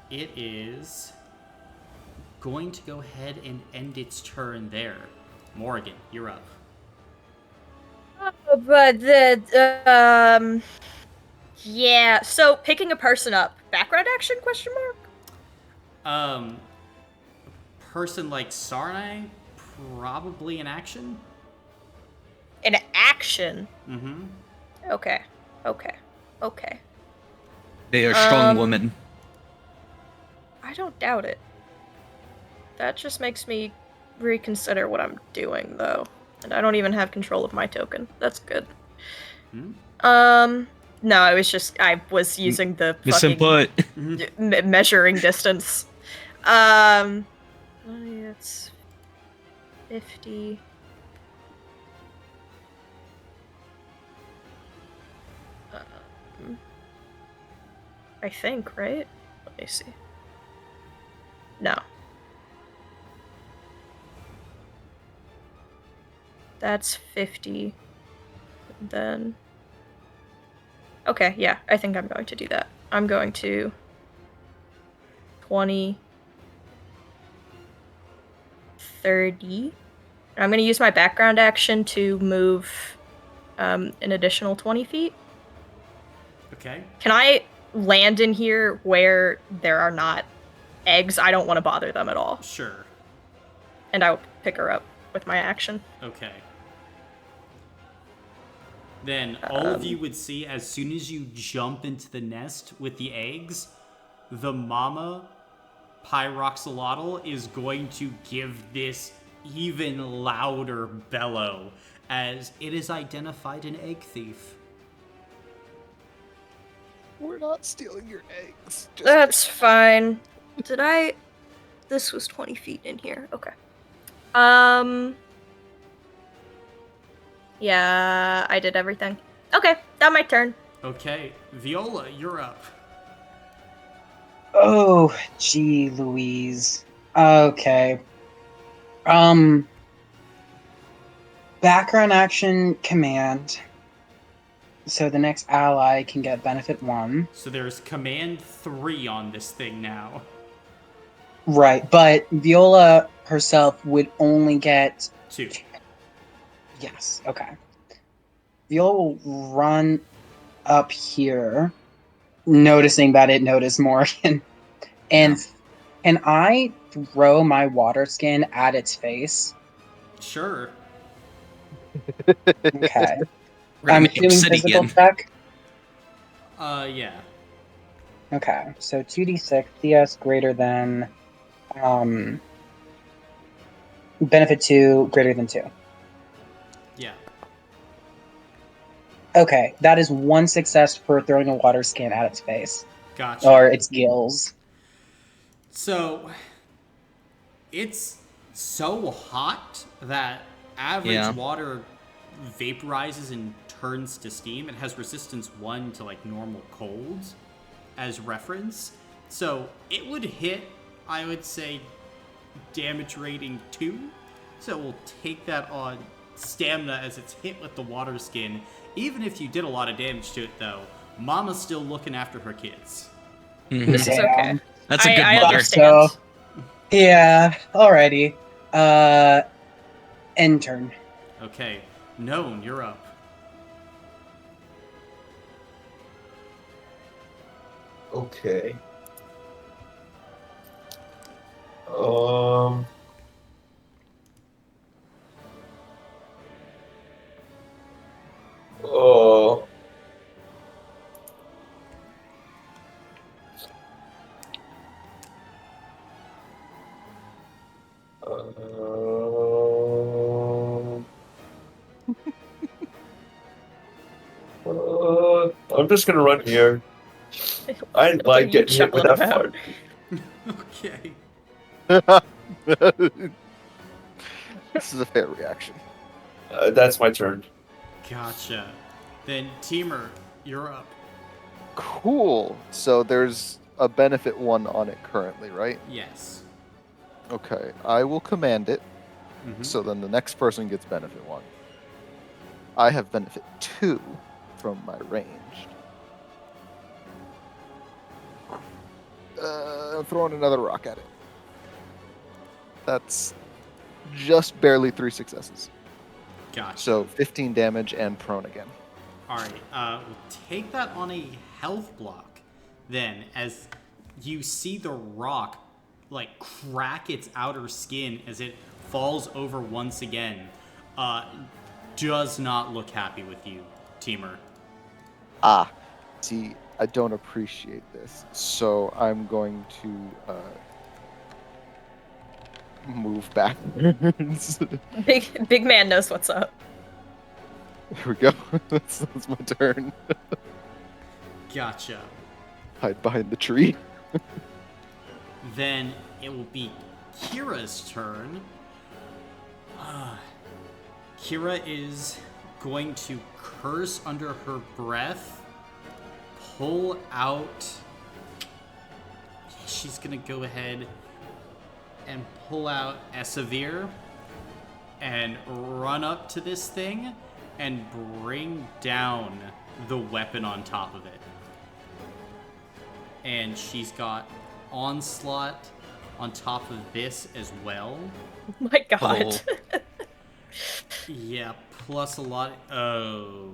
it is going to go ahead and end its turn there. Morgan, you're up. But yeah. So picking a person up, background action? Question mark. Person like Sarnai, probably an action. An action. Mm-hmm. Okay. They are strong women. I don't doubt it. That just makes me reconsider what I'm doing, though. And I don't even have control of my token. That's good. No, I was using the Misinput. measuring distance. It's 50. I think, right? Let me see. No. That's 50. Then... Okay, yeah, I think I'm going to do that. I'm going to... 20... 30... I'm going to use my background action to move an additional 20 feet. Okay. Can I land in here where there are not eggs? I don't want to bother them at all. Sure. And I'll pick her up with my action. Okay. Then all of you would see, as soon as you jump into the nest with the eggs, the mama Pyroxolotl is going to give this even louder bellow as it is identified an egg thief. We're not stealing your eggs. That's fine. This was 20 feet in here. Okay. Yeah, I did everything. Okay, that's my turn. Okay, Viola, you're up. Oh, gee, Louise. Okay. Background action command. So the next ally can get benefit 1. So there's command 3 on this thing now. Right, but Viola herself would only get 2. Yes, okay. Viola will run up here, noticing that it noticed Morgan. And can I throw my water skin at its face? Sure. Okay. We're gonna I'm make assuming physical obsidian. check. Yeah. Okay, so 2d6 CS greater than benefit 2 greater than 2. Yeah. Okay, that is one success for throwing a water skin at its face Gotcha. or its gills. So it's so hot that average Yeah. water vaporizes and turns to steam. It has resistance 1 to like normal cold as reference. So it would hit, I would say, damage rating 2. So we'll take that on stamina as it's hit with the water skin. Even if you did a lot of damage to it though, Mama's still looking after her kids. This is Damn. okay. That's a good I mother. understand. So, yeah, alrighty. End turn. Okay, Known, you're up. Okay. Um. Oh. I'm just gonna run here. I What are like you getting hit with chuckling that about? fart. Okay. This is a fair reaction. That's my turn. Gotcha. Then Teamer, you're up. Cool. So there's a benefit 1 on it currently, right? Yes. Okay. I will command it. Mhm. So then the next person gets benefit 1. I have benefit 2 from my ranged. I'm throwing another rock at it. That's just barely 3 successes. Gotcha. So 15 damage and prone again. Alright, we'll take that on a health block. Then, as you see the rock, like, crack its outer skin as it falls over once again, does not look happy with you, Teamer. Ah, see, I don't appreciate this. So I'm going to move backwards. Big man knows what's up. There we go. That's my turn. Gotcha. Hide behind the tree. Then it will be Kira's turn. Kira is going to curse under her breath, pull out. She's gonna go ahead and pull out Esavir and run up to this thing and bring down the weapon on top of it. And she's got Onslaught on top of this as well. Oh my god. Yeah, plus a lot. Oh.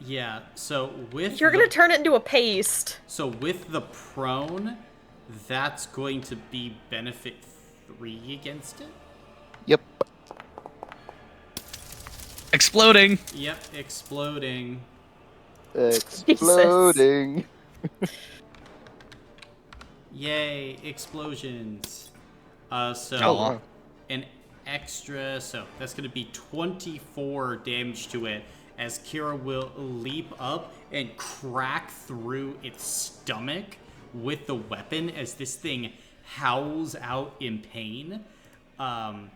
Yeah, so with You're gonna turn it into a paste. So with the prone, that's going to be benefit 3 against it? Yep. Exploding. Yep, exploding. Exploding. Yay, explosions. So Oh. an extra, so that's going to be 24 damage to it as Kira will leap up and crack through its stomach with the weapon as this thing howls out in pain. Then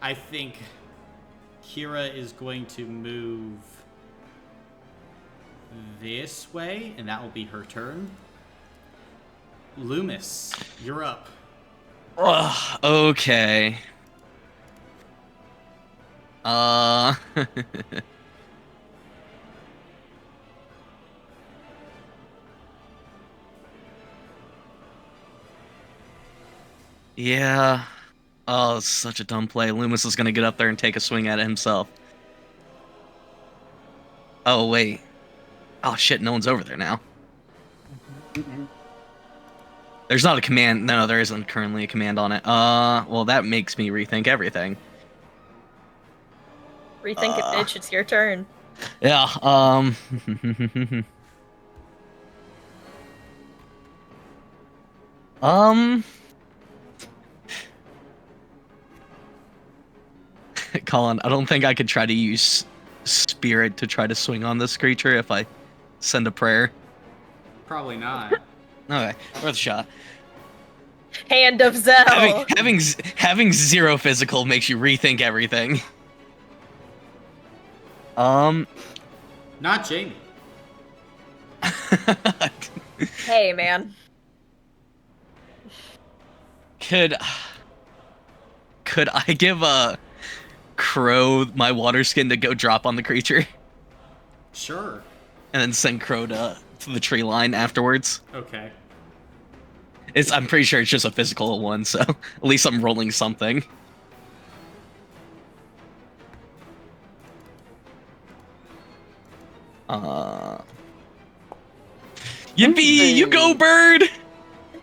I think Kira is going to move this way, and that will be her turn. Loomis, you're up. Ugh, okay. Yeah. Oh, it's such a dumb play. Loomis is gonna get up there and take a swing at it himself. Oh, wait. Oh, shit, no one's over there now. There's not a command. No, there isn't currently a command on it. Well, that makes me rethink everything. Rethink it, bitch. It's your turn. Yeah. Colin, I don't think I could try to use spirit to try to swing on this creature if I send a prayer. Probably not. Okay, worth a shot. Hand of Zell. Having 0 physical makes you rethink everything. Not Jamie. Hey, man. Could I give a Crow my water skin to go drop on the creature, Sure. and then send Crow to the tree line afterwards? Okay. I'm pretty sure it's just a physical one, so at least I'm rolling something. Yippee! You go, bird!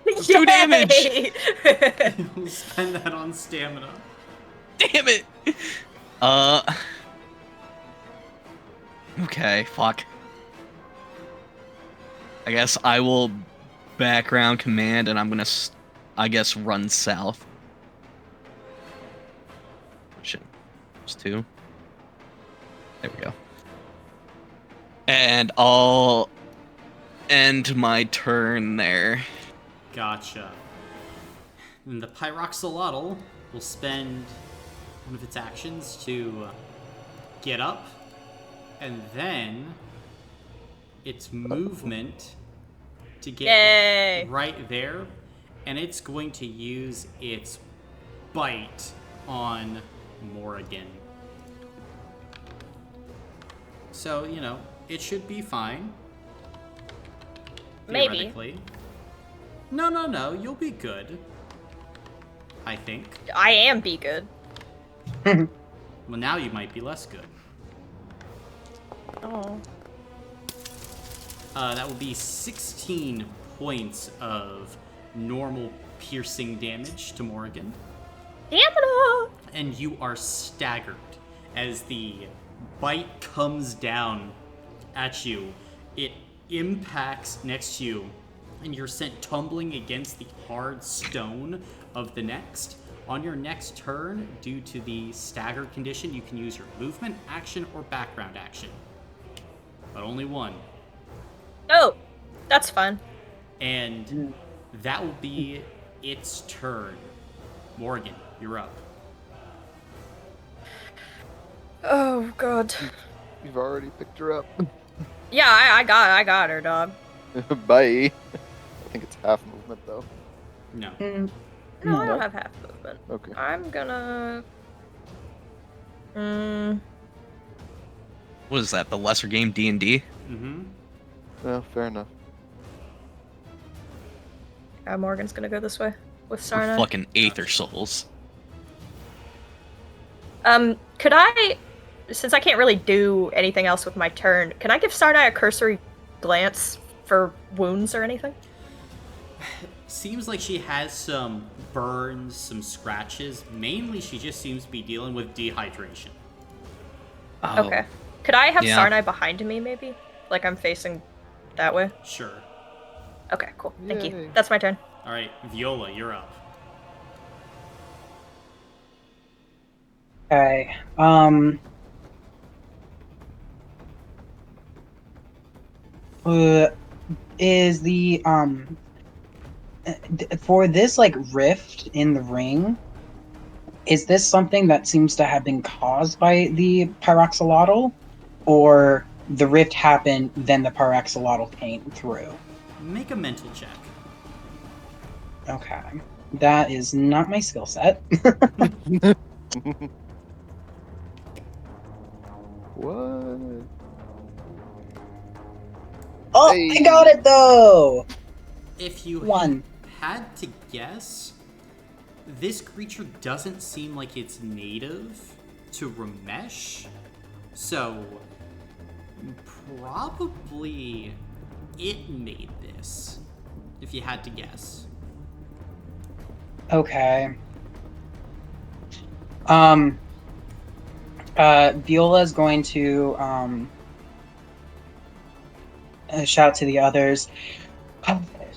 2 damage! We'll spend that on stamina. Damn it! Okay, fuck. I guess I will background command, and I'm gonna, I guess, run south. Shit. There's 2. There we go. And I'll end my turn there. Gotcha. And the Pyroxolotl will spend one of its actions to get up, and then its movement to get Yay. right there, and it's going to use its bite on Morrigan. So, you know, it should be fine. Maybe. Theoretically. No, you'll be good. I think. I am be good. Well, now you might be less good. Oh. That will be 16 points of normal piercing damage to Morrigan. Damn. And you are staggered as the bite comes down at you. It impacts next to you, and you're sent tumbling against the hard stone of the next. On your next turn, due to the staggered condition, you can use your movement, action, or background action. But only one. Oh, that's fun. And that will be its turn. Morgan, you're up. Oh god. You've already picked her up. Yeah, I got her, dog. Bye. I think it's half movement though. No. No, I don't have half movement. Okay. I'm gonna. What is that? The lesser game D&D? Mm-hmm. Yeah, fair enough. Morgan's gonna go this way with We're Sarnai. fucking Aether Souls. Could I, since I can't really do anything else with my turn, can I give Sarnai a cursory glance for wounds or anything? Seems like she has some burns, some scratches. Mainly, she just seems to be dealing with dehydration. Oh. Okay. Could I have Yeah. Sarnai behind me, maybe? Like I'm facing that way? Sure. Okay, cool. Thank Yay. you. That's my turn. All right, Viola, you're up. Okay. Is the for this like rift in the ring? Is this something that seems to have been caused by the Pyroxolotl, or the rift happened, then the Pyroxolotl came through? Make a mental check. Okay, that is not my skill set. What? Oh, Hey. I got it though. If you One. had to guess, this creature doesn't seem like it's native to Ramesh, so probably it made this, if you had to guess. Okay. Viola's going to shout to the others.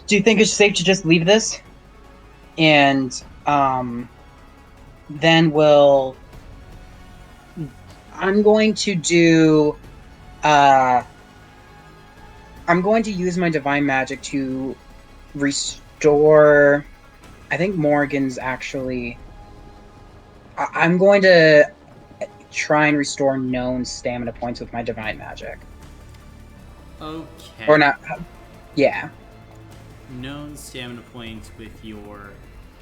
Do you think it's safe to just leave this? And then I'm going to do I'm going to use my divine magic to restore. I think Morgan's actually. I'm going to try and restore known stamina points with my divine magic. Okay. Or not. Yeah. Known stamina points with your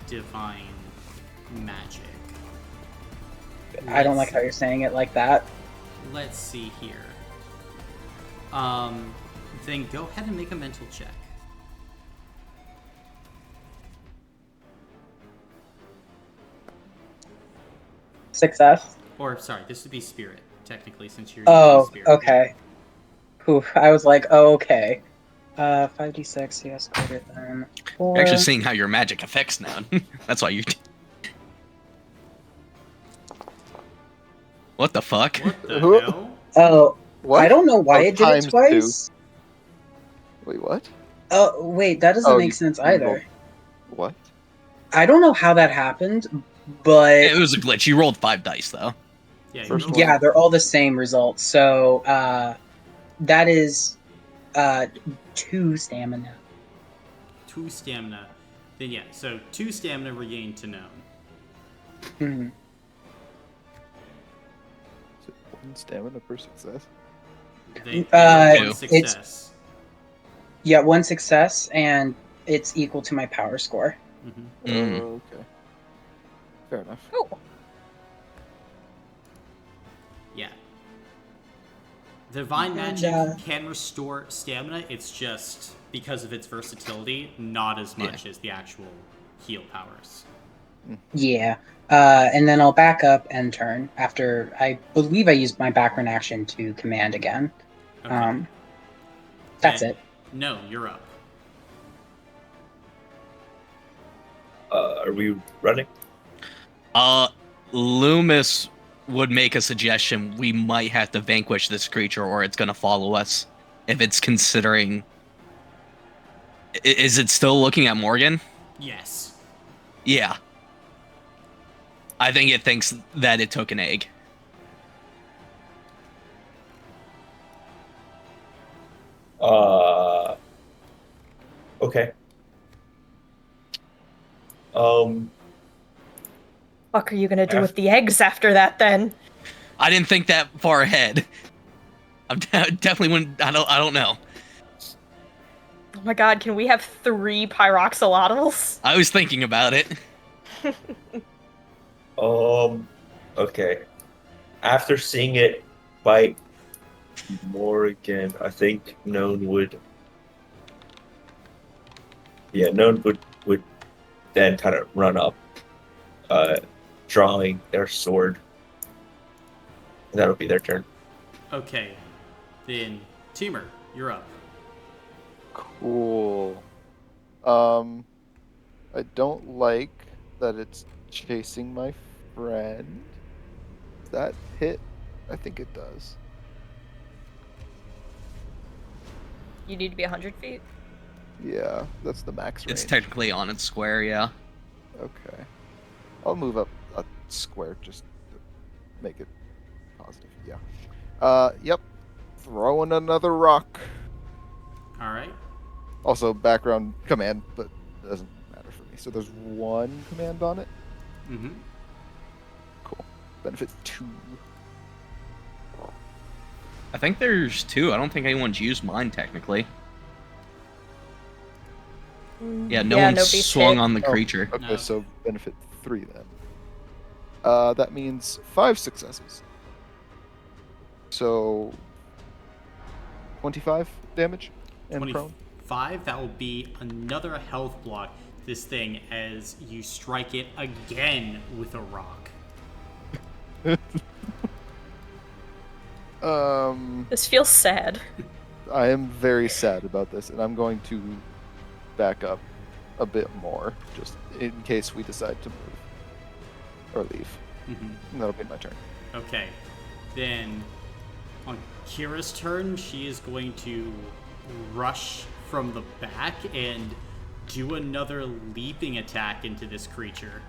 divine magic. I don't like how you're saying it like that. Let's see here. Then go ahead and make a mental check. Success. Or, sorry, this would be spirit, technically, since you're Oh, using spirit. okay. Whew, I was like, oh, okay. 5d6, yes, greater than 4. You're actually seeing how your magic affects now. That's why you. What the fuck? What the Who- hell? Oh, What? I don't know why Oh, it did it times twice. 2. Wait, what? Oh, wait, that doesn't Oh, make sense either. What? I don't know how that happened, but It was a glitch. You rolled 5 dice though. Yeah, you First rolled- one. yeah, they're all the same results. So that is 2 stamina. 2 stamina. Then yeah, so 2 stamina regained to known. Mhm. Is it 1 stamina per success? They Two. one success. Yeah, 1 success, and it's equal to my power score. Mm-hmm. Mm. Oh, okay. Fair enough. Oh, Yeah. Divine And, magic can restore stamina, it's just, because of its versatility, not as much as the actual heal powers. Yeah. And then I'll back up and turn after I believe I used my background action to command again. Okay. That's Then- it. No, you're up. Are we running? Loomis would make a suggestion. We might have to vanquish this creature, or it's gonna follow us. If it's considering, is it still looking at Morgan? Yes. Yeah. I think it thinks that it took an egg. Okay. fuck are you gonna do with the eggs after that then? I didn't think that far ahead. I definitely wouldn't. I don't know. Oh my god, can we have 3 Pyroxolotls? I was thinking about it. Okay. After seeing it bite Morgan, I think Known would. Yeah, Known would then kind of run up, drawing their sword. And that'll be their turn. Okay. Then, Teamer, you're up. Cool. I don't like that it's chasing my friend. Does that hit? I think it does. You need to be 100 feet. Yeah, that's the max range. It's technically on its square, yeah. Okay. I'll move up a square just to make it positive. Yeah. Yep. Throwing another rock. Alright. Also background command, but it doesn't matter for me. So there's 1 command on it. Mm-hmm. Cool. Benefit 2. I think there's 2. I don't think anyone's used mine technically. Yeah, no one nobody's swung hit. on the Oh, creature. Okay, No. so benefit 3 then. That means 5 successes. So 25 damage and prone. 25, that will be another health block. This thing as you strike it again with a rock. This feels sad. I am very sad about this, and I'm going to back up a bit more, just in case we decide to move or leave. Mhm. And that'll be my turn. Okay. Then on Kira's turn, she is going to rush from the back and do another leaping attack into this creature.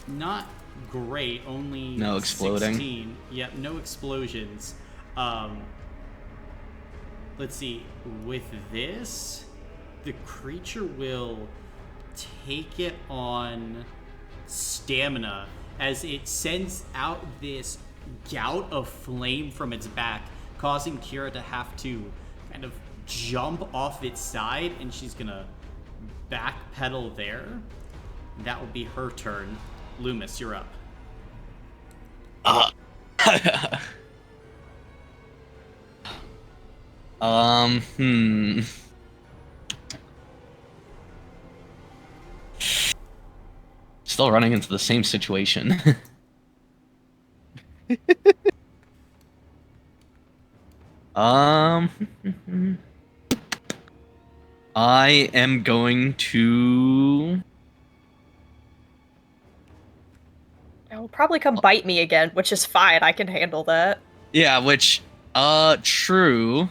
Not great, only No exploding. 16. Yep, no explosions. Let's see. With this, the creature will take it on stamina as it sends out this gout of flame from its back, causing Kira to have to kind of jump off its side, and she's gonna backpedal there. That will be her turn. Loomis, you're up. Hmm. Still running into the same situation. I am going to. It'll probably come bite me again, which is fine. I can handle that. Yeah, which, true.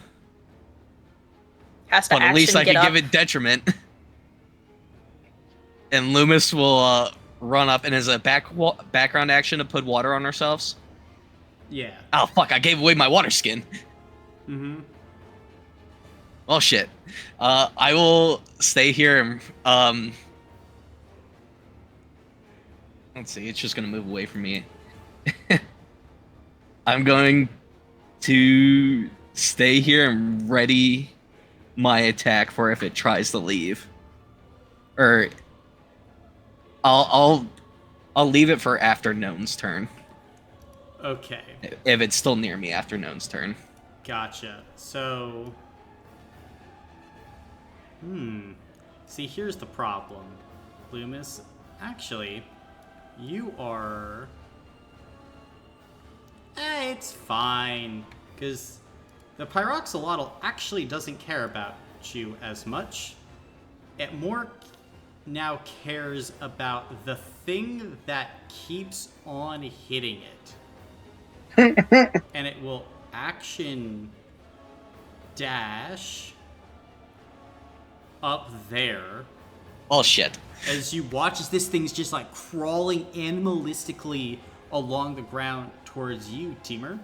Has to But at least I get can up. give it detriment. And Loomis will run up, and as a background action to put water on ourselves. Yeah. Oh fuck! I gave away my water skin. Mm-hmm. Well, shit. I will stay here and let's see. It's just gonna move away from me. I'm going to stay here and ready my attack for if it tries to leave. Or I'll leave it for after Known's turn. Okay. If it's still near me after Known's turn. Gotcha. So... See, here's the problem, Loomis. Actually, you are... it's fine. Because the Pyroxolotl actually doesn't care about you as much. It more now cares about the thing that keeps on hitting it. And it will action dash up there Oh shit. as you watch as this thing's just like crawling animalistically along the ground towards you, Teamer.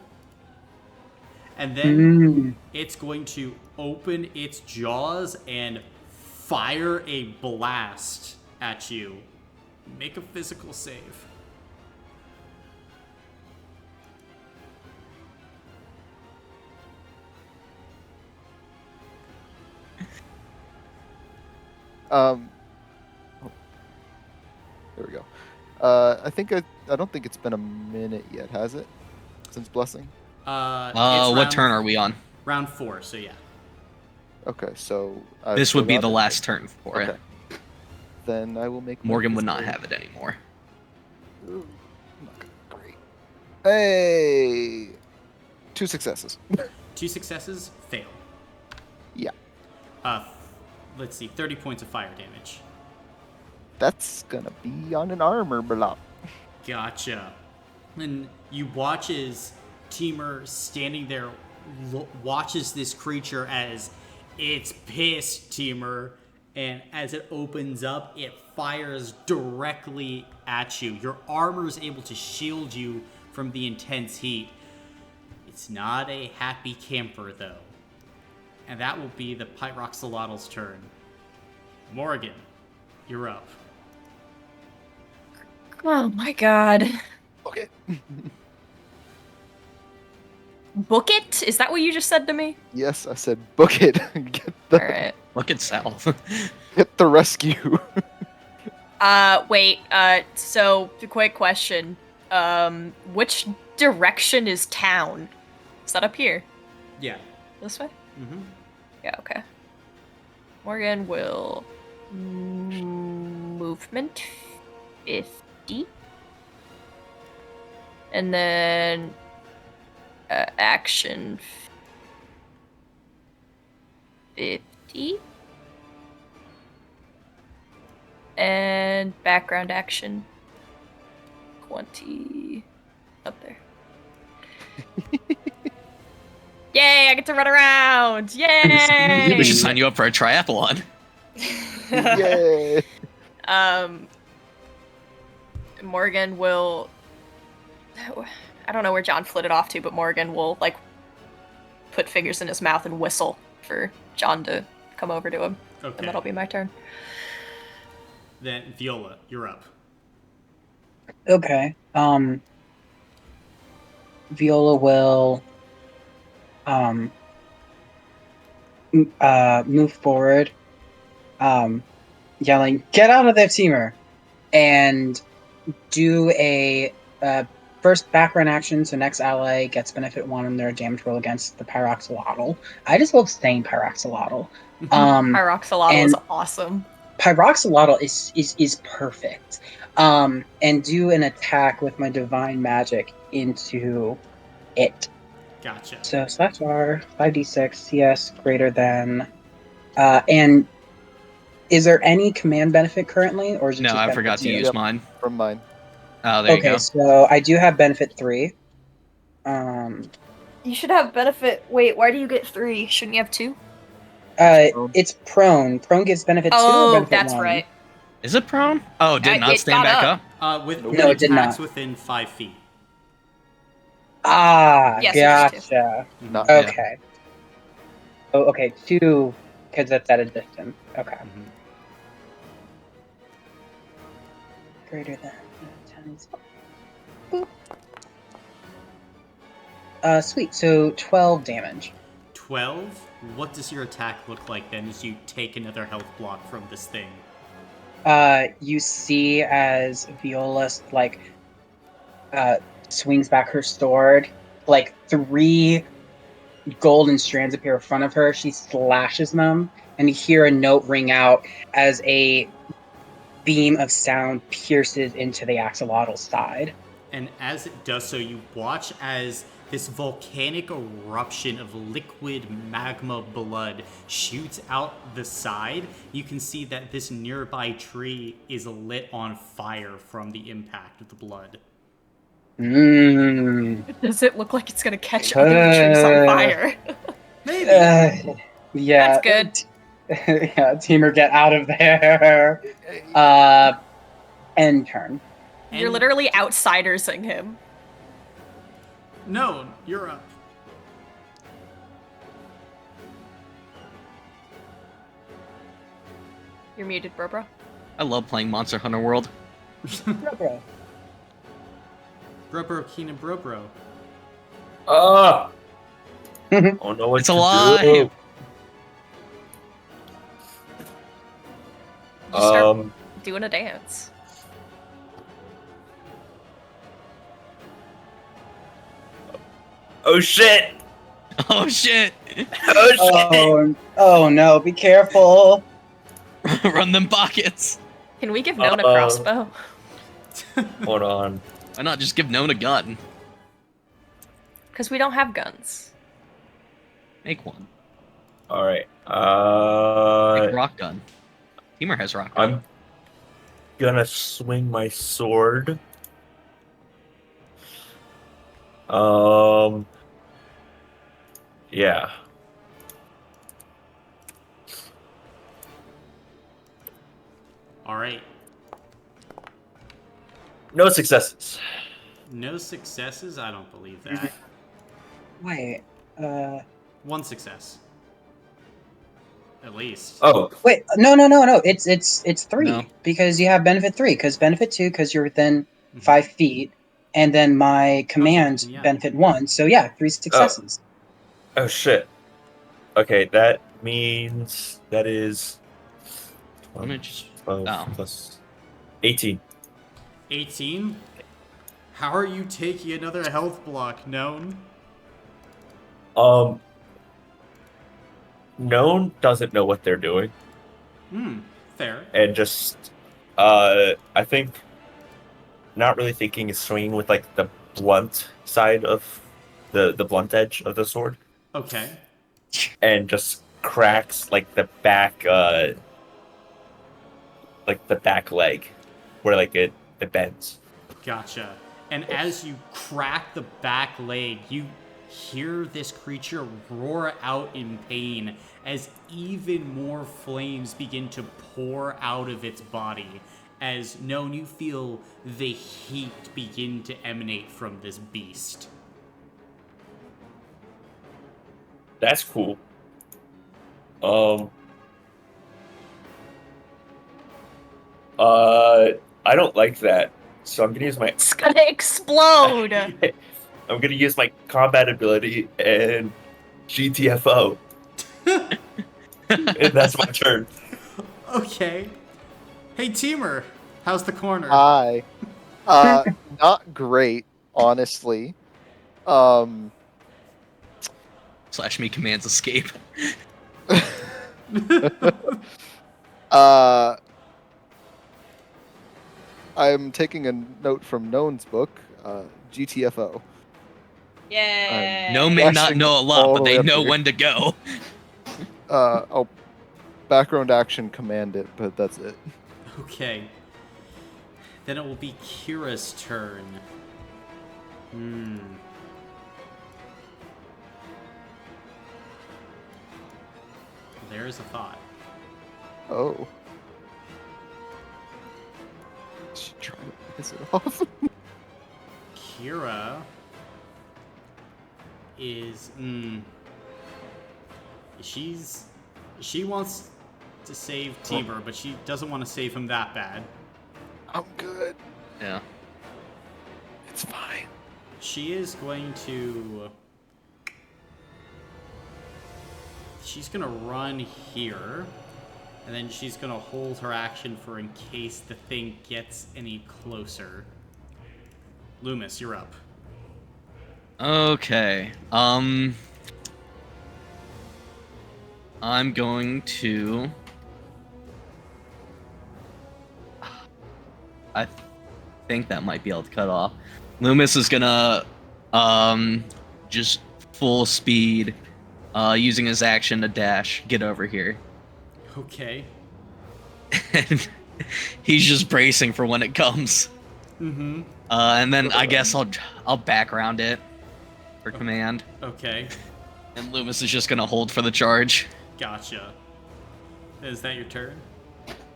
And then it's going to open its jaws and fire a blast at you. Make a physical save. There we go. I don't think it's been a minute yet, has it? Since blessing. What turn are we on? Round 4, so yeah. Okay, so This would be forgot the it. last turn for Okay. it. Then I will make. my Morgan would not physical- have it anymore. Ooh, not good. Great. Hey, 2 successes. 2 successes, fail. Yeah, Let's see, 30 points of fire damage. that's gonna be on an armor block. Gotcha. And you watch as Teamer standing there watches this creature as it's pissed, Teamer, and as it opens up, it fires directly at you. Your armor is able to shield you from the intense heat. It's not a happy camper, though. And that will be the Pyroxolotl's turn. Morgan, you're up. Oh my god. Okay. Book it? Is that what you just said to me? Yes, I said book it. Alright. Look at South. Get the rescue. Wait, so, quick question. Which direction is town? Is that up here? Yeah. This way? Mm-hmm. Yeah, okay. Morgan will... movement 50. And then... action 50. And background action. 20. Up there. Yay, I get to run around! Yay! We should sign you up for a triathlon. Yay! Morgan will... I don't know where John flitted off to, but Morgan will, like, put fingers in his mouth and whistle for John to come over to him. Okay. And that'll be my turn. Then Viola, you're up. Okay. Viola will move forward, yelling, "Get out of there, Teamer!" and do a first background action. So next ally gets benefit 1 on their damage roll against the Pyroxolotl. I just love saying Pyroxolotl. Pyroxolotl is awesome. Pyroxolotl is perfect. And do an attack with my divine magic into it. Gotcha. So /R 5d6 CS greater than. And is there any command benefit currently, or is it No, just I benefit forgot to 2? use mine. From mine. Oh, there you Okay, go. so I do have benefit 3. You should have benefit. Wait, why do you get 3? Shouldn't you have 2? It's prone. Prone gives benefit 2 or Oh, benefit that's 1? right. Is it prone? Oh, did It not stand got back up. up? With No, when it did attacks not. within 5 feet. Ah, Yes, it is gotcha. Not Yeah. Okay. Oh, okay, 2, because that's at a distance. Okay. Mhm. Greater than 10. Sweet. So 12 damage. 12? What does your attack look like then as you take another health block from this thing? You see as Viola swings back her sword, like 3 golden strands appear in front of her. She slashes them, and you hear a note ring out as a beam of sound pierces into the axolotl's side. And as it does so, you watch as this volcanic eruption of liquid magma blood shoots out the side. You can see that this nearby tree is lit on fire from the impact of the blood. Does it look like it's gonna catch other trees on fire? Maybe. Yeah. That's good. Yeah, Teamer, get out of there. End turn. You're And- literally outsidersing him. No, you're up. You're muted, bro. I love playing Monster Hunter World. Bro. Bro, Keenan, bro. Ah! Oh no, what It's to alive! do. Just start doing a dance. Oh shit! Oh shit! Oh Oh no, be careful. Run them pockets. Can we give Nona a Uh-oh. crossbow? shit! Hold on. Why not just give None a gun? Because we don't have guns. Make one. Alright. Make a rock gun. Teamer has rock gun. I'm gonna swing my sword. Yeah. Alright. No successes. No successes? I don't believe that. Wait. 1 success. At least. Oh, Wait. No. It's 3 No. because you have benefit 3. Because benefit 2 because you're within Mhm. 5 feet, and then my command yeah. benefit 1. So yeah, 3 successes. oh shit. Okay, that means that is Let me just- 12 oh. plus 18. 18? How are you taking another health block, Known? Known doesn't know what they're doing, Fair. and just I think not really thinking is swinging with like the blunt side of the blunt edge of the sword, Okay. and just cracks like the back leg where like it bends. Gotcha. And as you crack the back leg, you hear this creature roar out in pain as even more flames begin to pour out of its body. As known, you feel the heat begin to emanate from this beast. That's cool. I don't like that, so I'm gonna use my. It's gonna explode. I'm gonna use my combat ability and GTFO, and that's my turn. Okay. Hey, Teamer, how's the corner? Hi. Not great, honestly. Slash me commands escape. I'm taking a note from Known's book, GTFO. Yeah. No may not Flashing know a lot, all but the way they up know here. when to go. I'll background action command it, but that's it. Okay. Then it will be Kira's turn. There's a thought. Oh. Should try to piss it off. Kira is she wants to save Teamer, but she doesn't want to save him that bad. I'm good. Yeah. It's fine. She is going to she's gonna run here, and then she's gonna hold her action for in case the thing gets any closer. Loomis, you're up. Okay. I'm going to. I think that might be able to cut off. Loomis is gonna just full speed, using his action to dash, get over here. Okay. And he's just bracing for when it comes. Mm-hmm. And then I guess I'll background it for command. Okay. And Loomis is just gonna hold for the charge. Gotcha. Is that your turn?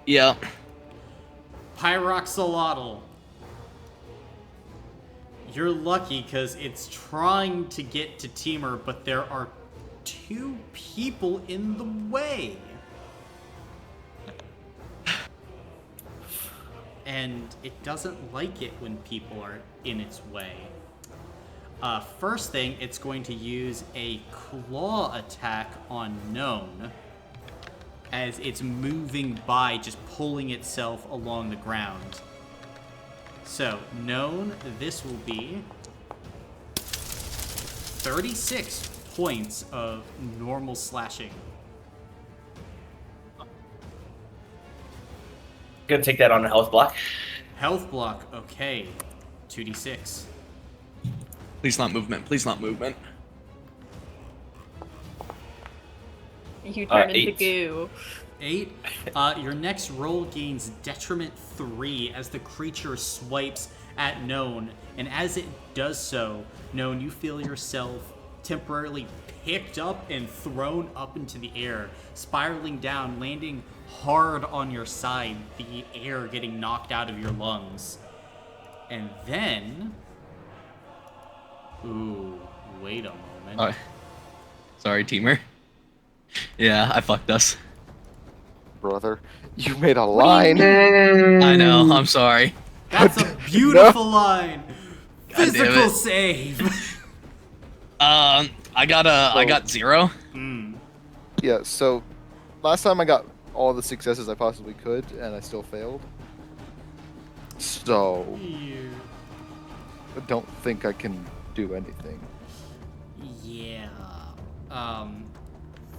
Yeah. Pyroxolotl. You're lucky because it's trying to get to Teamer, but there are 2 people in the way. And it doesn't like it when people are in its way. First thing, it's going to use a claw attack on Known as it's moving by, just pulling itself along the ground. So, Known, this will be 36 points of normal slashing. Gonna take that on a health block. Health block, okay. 2d6. Please not movement. Please not movement. You turn into 8. goo. 8. Your next roll gains detriment 3 as the creature swipes at Known, and as it does so, Known, you feel yourself temporarily picked up and thrown up into the air, spiraling down, landing hard on your side, the air getting knocked out of your lungs. And then... Ooh, wait a moment. Sorry, Teamer. Yeah, I fucked us. Brother, you made a line. I know, I'm sorry. That's a beautiful line! God damn Physical it. save! I got 0. Yeah, so last time I got all the successes I possibly could, and I still failed. So, I don't think I can do anything. Yeah.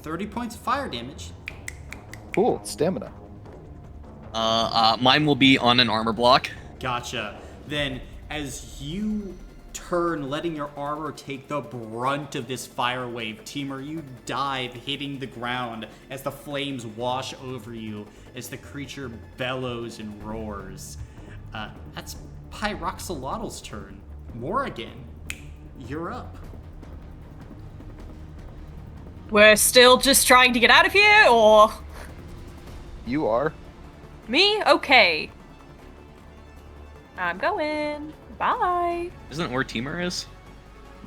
30 points of fire damage. Cool, stamina. Mine will be on an armor block. Gotcha. Then, as you turn, letting your armor take the brunt of this fire wave. Teamer, you dive, hitting the ground as the flames wash over you, as the creature bellows and roars. That's Pyroxolotl's turn. Morrigan, you're up. We're still just trying to get out of here, or You are. me? Okay. I'm going. Bye. Isn't that where Teamer is?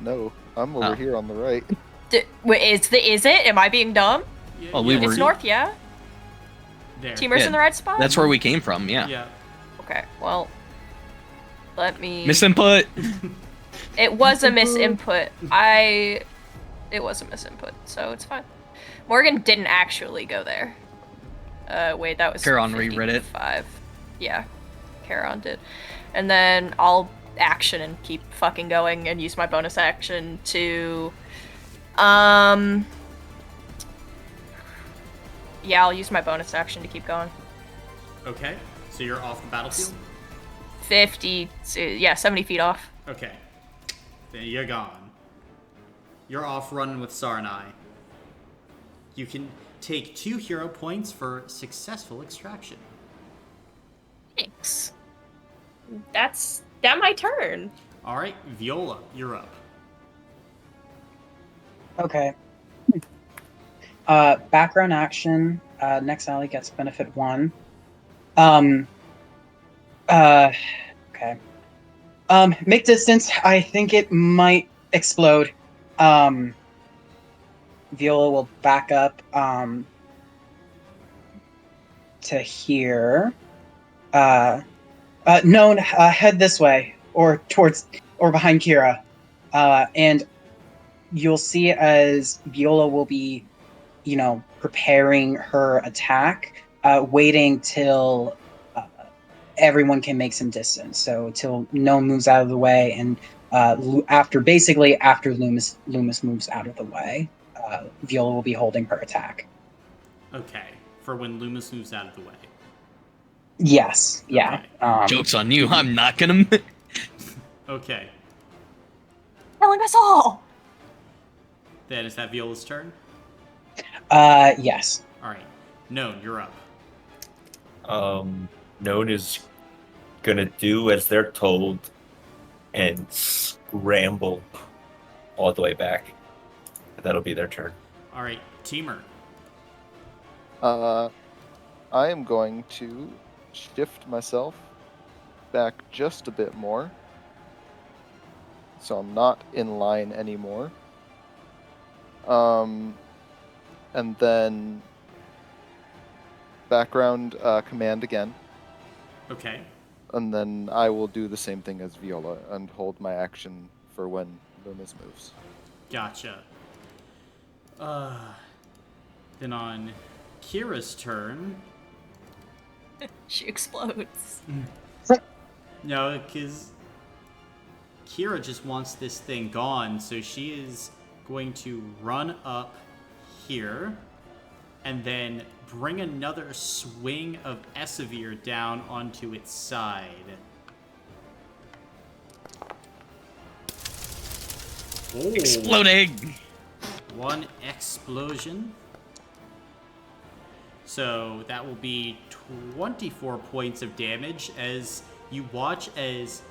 No, I'm over Oh. here on the right. Wait, is it? Am I being dumb? Yeah, Oh, we yeah, were- It's north, yeah? there. Teamer's Yeah, in the right spot? That's where we came from, yeah. Yeah. Okay, well, let me... Misinput! It was a misinput. It was a misinput, so it's fine. Morgan didn't actually go there. Wait, that was Charon reread it. 55. Yeah, Charon did. And then I'll action and keep fucking going and use my bonus action to... Yeah, I'll use my bonus action to keep going. Okay, so you're off the battlefield? 50... Yeah, 70 feet off. Okay. Then you're gone. You're off running with Sarnai. You can take 2 hero points for successful extraction. Thanks. That's my turn. Alright, Viola, you're up. Okay. Background action. Next ally gets benefit 1. Okay. Make distance. I think it might explode. Viola will back up to here. No, head this way, or towards, or behind Kira. And you'll see as Viola will be, preparing her attack, waiting till everyone can make some distance. So till no one moves out of the way, and after Loomis moves out of the way, Viola will be holding her attack. Okay, for when Loomis moves out of the way. Yes, yeah. Joke's on you, I'm not gonna... Okay, Killing us all! then is that Viola's turn? Yes. Alright, Known, you're up. Known is gonna do as they're told and scramble all the way back. That'll be their turn. Alright, Teamer. I am going to shift myself back just a bit more. So I'm not in line anymore. And then background command again. Okay, And then I will do the same thing as Viola and hold my action for when Loomis moves. gotcha. Then on Kira's turn... She explodes. No, because Kira just wants this thing gone, so she is going to run up here and then bring another swing of Essavir down onto its side. Oh, Exploding! 1 explosion. So that will be 24 points of damage as you watch as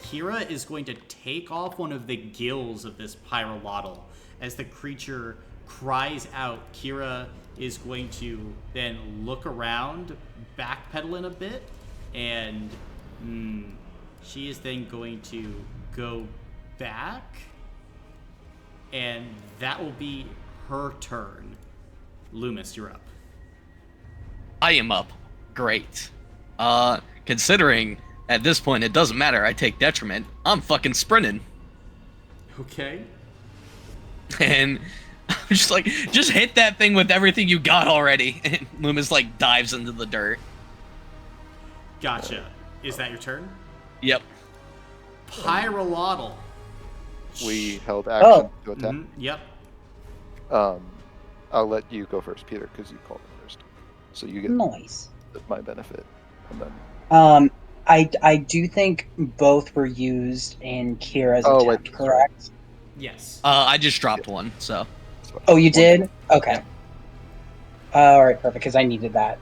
Kira is going to take off one of the gills of this Pyroxolotl. As the creature cries out, Kira is going to then look around, backpedaling a bit, and she is then going to go back, and that will be her turn. Loomis, you're up. I am up. Great. Considering at this point it doesn't matter, I take detriment, I'm fucking sprinting. Okay. And I'm just like, just hit that thing with everything you got already. And Loomis like dives into the dirt. Gotcha. Is that your turn? Yep. Pyroxolotl. We held action to attack. Yep. I'll let you go first, Peter, because you called it first. So you get Nice. my benefit. And then I do think both were used in Kira's Oh, wait, attempt, sorry. correct? Yes. I just dropped one, so. Oh, you One did? damage. Okay. Yep. All right, perfect, because I needed that.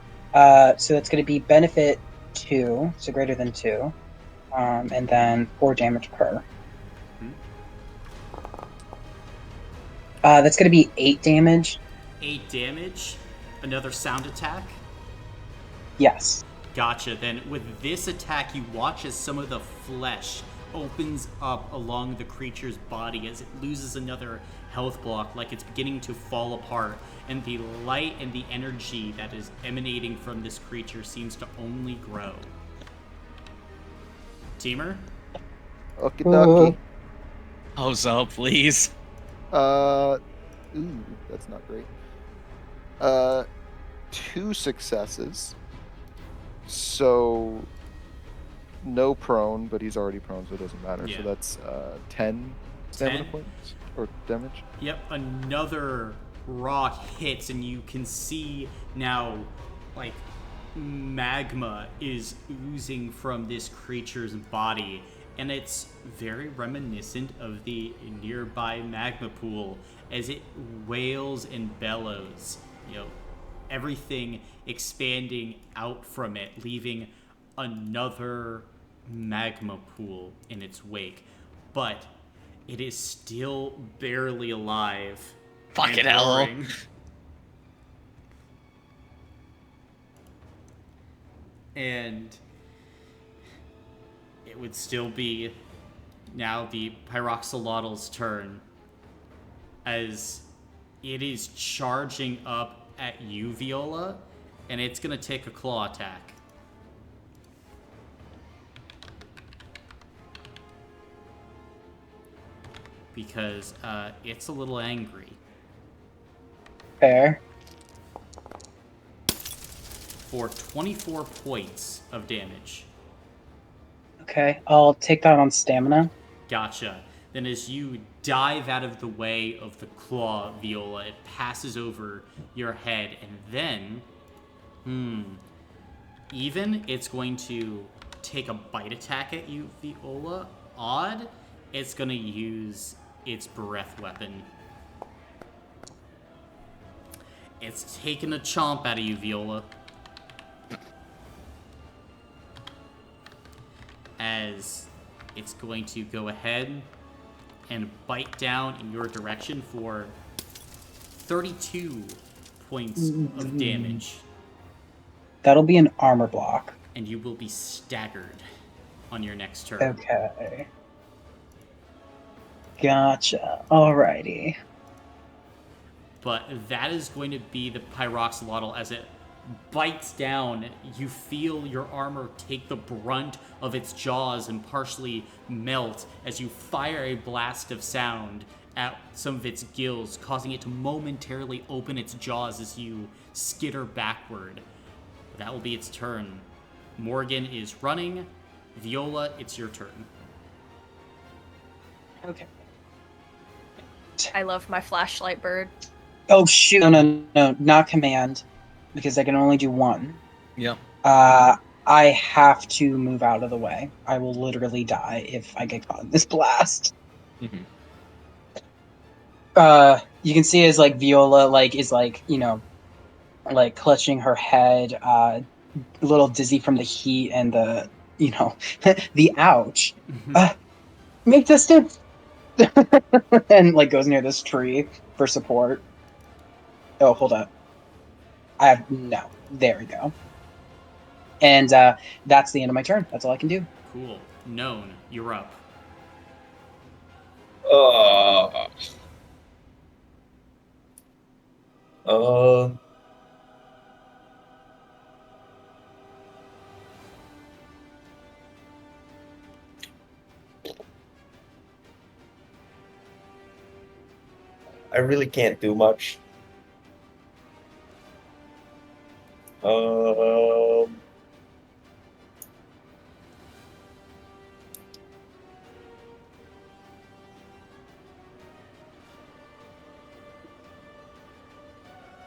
So that's going to be benefit 2, so greater than 2. And then 4 damage per. Hmm. That's going to be 8 damage. 8 damage. Another sound attack. Yes. Gotcha. Then with this attack, you watch as some of the flesh opens up along the creature's body as it loses another health block, like it's beginning to fall apart. And the light and the energy that is emanating from this creature seems to only grow. Teamer? Okie dokie. Oh, so please. Ooh, that's not great. 2 successes. So no prone, but he's already prone, so it doesn't matter. Yeah. So that's 10 stamina 10? points or damage. Yep, another rock hits, and you can see now, like, magma is oozing from this creature's body, and it's very reminiscent of the nearby magma pool as it wails and bellows. Everything expanding out from it, leaving another magma pool in its wake. But it is still barely alive. Fucking and hell. roaring. And it would still be now the Pyroxolotl's turn as it is charging up at you, Viola, and it's going to take a claw attack. Because it's a little angry. Fair. For 24 points of damage. Okay, I'll take that on stamina. Gotcha. Then as you dive out of the way of the claw, Viola, it passes over your head, and then, even it's going to take a bite attack at you, Viola. Odd, it's going to use its breath weapon. It's taking a chomp out of you, Viola. As it's going to go ahead and bite down in your direction for 32 points of damage. That'll be an armor block. And you will be staggered on your next turn. Okay. Gotcha. Alrighty. But that is going to be the Pyroxolotl as it bites down. You feel your armor take the brunt of its jaws and partially melt as you fire a blast of sound at some of its gills, causing it to momentarily open its jaws as you skitter backward. That will be its turn. Morgan is running. Viola, it's your turn. Okay. I love my flashlight bird. Oh shoot! No, not command, because I can only do one. Yep. I have to move out of the way. I will literally die if I get caught in this blast. Mhm. You can see as like Viola is clutching her head, a little dizzy from the heat and the the ouch. Make distance, and goes near this tree for support. Oh, hold up. No. There we go. And that's the end of my turn. That's all I can do. Cool. Known, you're up. I really can't do much.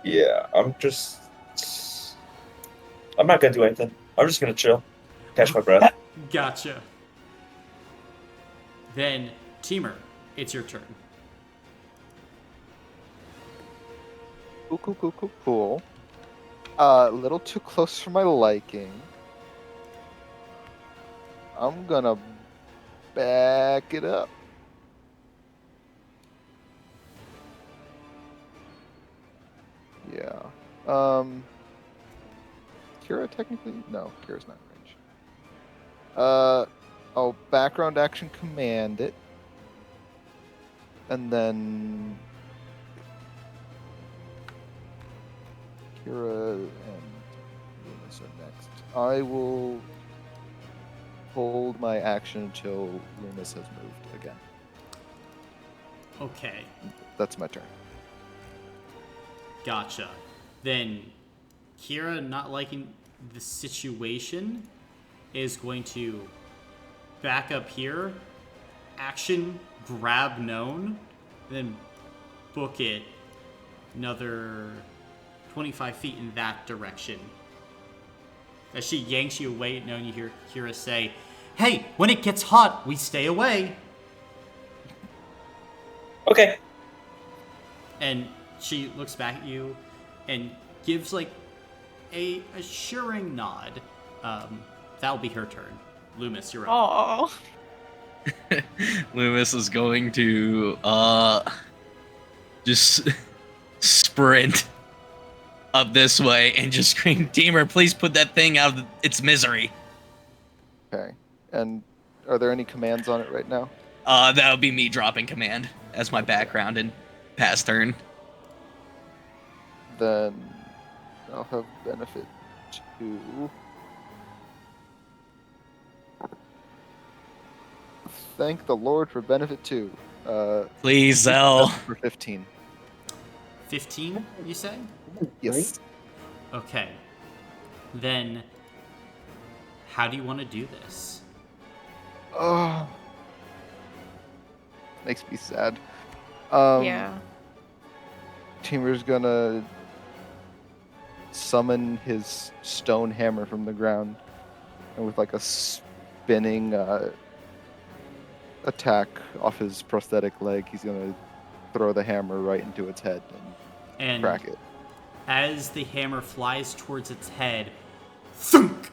Yeah, I'm not gonna do anything. I'm just gonna chill, catch my breath. Gotcha. Then, Teamer, it's your turn. Cool. A little too close for my liking. I'm gonna back it up. Yeah. Kira technically? No, Kira's not in range. I'll background action command it. And then Kira and Loomis are next. I will hold my action until Loomis has moved again. Okay, That's my turn. gotcha. Then, Kira, not liking the situation, is going to back up here, action, grab Known, then book it another 25 feet in that direction. As she yanks you away, Known, you hear Kira say, "Hey, when it gets hot, we stay away." Okay. And she looks back at you and gives like a assuring nod. That'll be her turn. Loomis, you're up. Oh. Loomis is going to just sprint up this way and just scream, "Teamer, please put that thing out of its misery." Okay. And are there any commands on it right now? That would be me dropping command as my background and pass turn. Then I'll have benefit 2. Thank the Lord for benefit 2. Please, Zell. For 15. 15, you say? Yes. Okay. Then, how do you want to do this? Oh. Makes me sad. Yeah. Teamer's gonna summon his stone hammer from the ground, and with like a spinning attack off his prosthetic leg, he's gonna throw the hammer right into its head and crack it. As the hammer flies towards its head, thunk!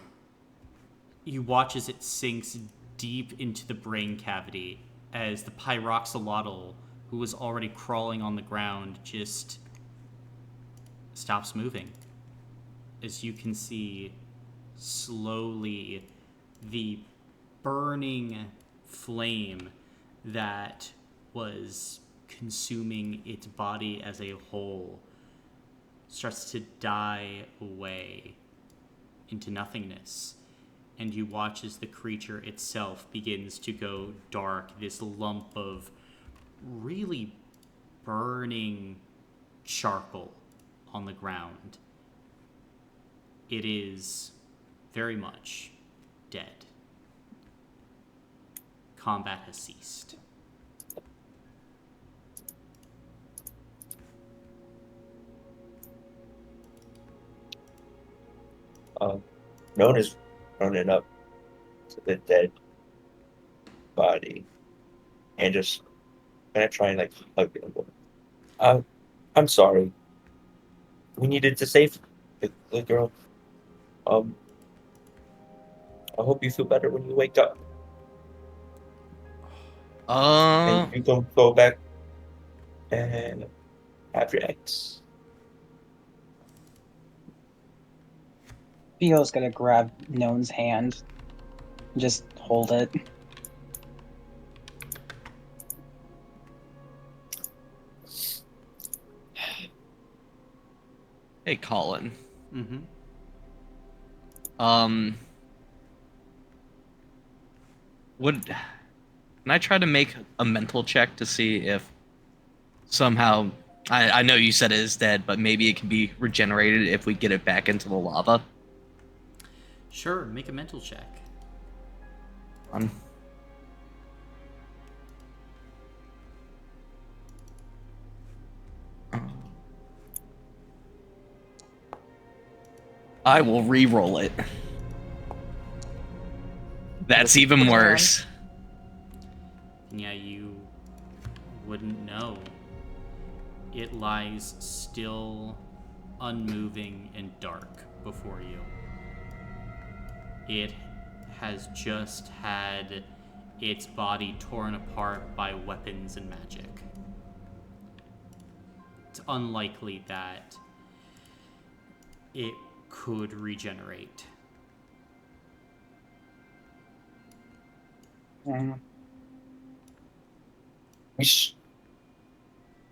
You watch as it sinks deep into the brain cavity, as the Pyroxolotl, who was already crawling on the ground, just stops moving. As you can see, slowly, the burning flame that was consuming its body as a whole starts to die away into nothingness. And you watch as the creature itself begins to go dark, this lump of really burning charcoal on the ground. It is very much dead. Combat has ceased. Known is running up to the dead body and just gonna try and like hug it. I'm sorry. We needed to save the girl. I hope you feel better when you wake up. And you can go back and have your eggs. Theo's gonna grab Known's hand. Just hold it. Hey, Colin. Mm-hmm. Can I try to make a mental check to see if somehow, I know you said it is dead, but maybe it can be regenerated if we get it back into the lava? Sure, make a mental check. I will re-roll it. That's even Damn. worse. Yeah, you wouldn't know. It lies still unmoving and dark before you. It has just had its body torn apart by weapons and magic. It's unlikely that it could regenerate. Mm.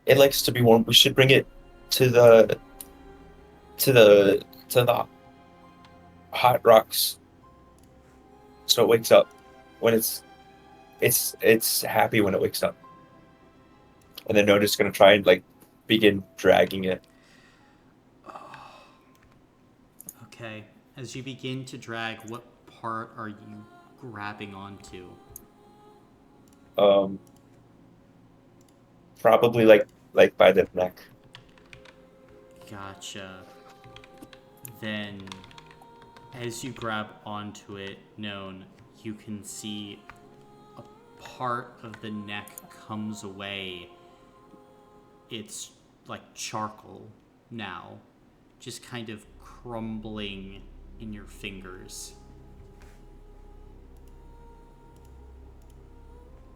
It likes to be warm. We should bring it to the hot rocks so it wakes up when it's happy when it wakes up. And then Nona's gonna try and like begin dragging it. Okay, as you begin to drag, what part are you grabbing onto? Probably like by the neck. Gotcha. Then, as you grab onto it, known, you can see a part of the neck comes away. It's like charcoal now, just kind of crumbling in your fingers.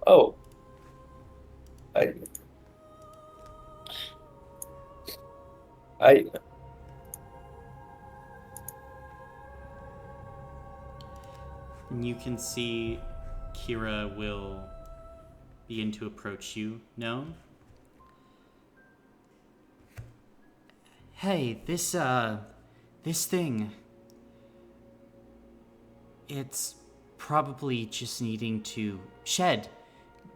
Oh. I And you can see Kira will begin to approach you, known. Hey, this thing. It's probably just needing to shed.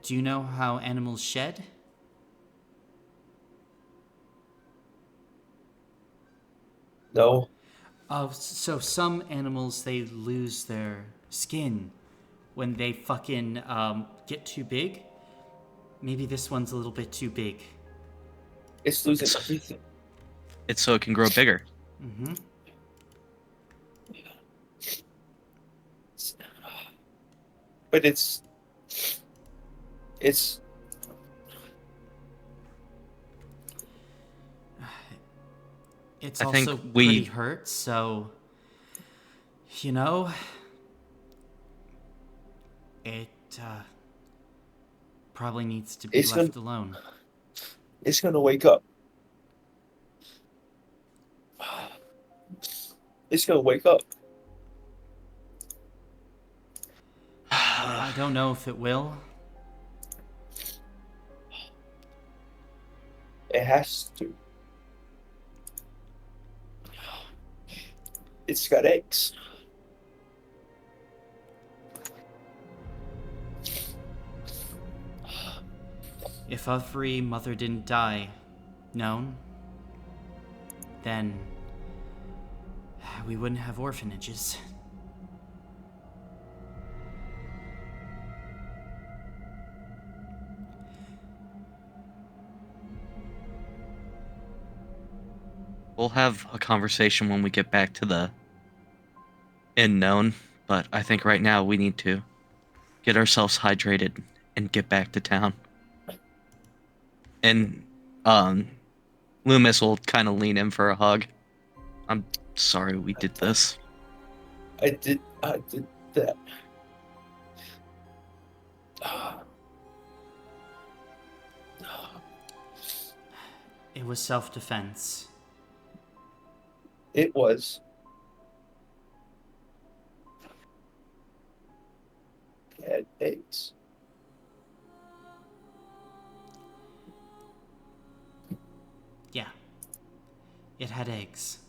Do you know how animals shed? no. Oh, so some animals, they lose their skin when they fucking get too big. Maybe this one's a little bit too big. It's losing everything. It's so it can grow bigger. Mm-hmm. But it's It's I also think we- pretty hurt, so you know, it probably needs to be It's left gonna- alone. it's gonna wake up. It's gonna wake up. I don't know if it will. It has to. It's got eggs. If every mother didn't die, known, then we wouldn't have orphanages. We'll have a conversation when we get back to the inn known, but I think right now we need to get ourselves hydrated and get back to town. And Loomis will kind of lean in for a hug. I'm sorry we did this. I did that. It was self-defense. It was. It had eggs. Yeah. It had eggs.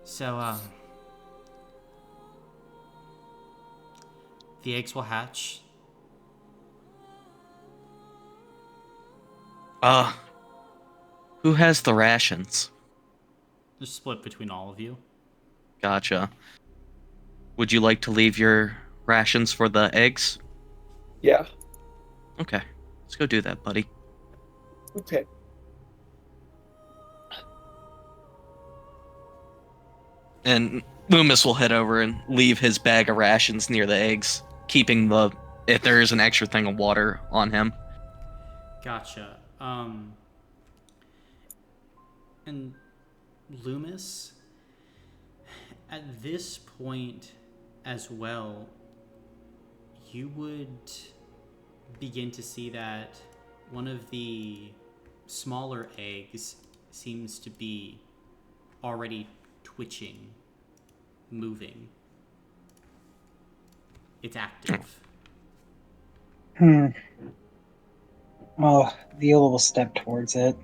So, the eggs will hatch. Who has the rations? They're split between all of you. Gotcha. Would you like to leave your rations for the eggs? Yeah. Okay. Let's go do that, buddy. Okay. And Loomis will head over and leave his bag of rations near the eggs, keeping if there is an extra thing of water on him. Gotcha. And Loomis, at this point as well, you would begin to see that one of the smaller eggs seems to be already twitching, moving. It's active. Well, Viola will step towards it.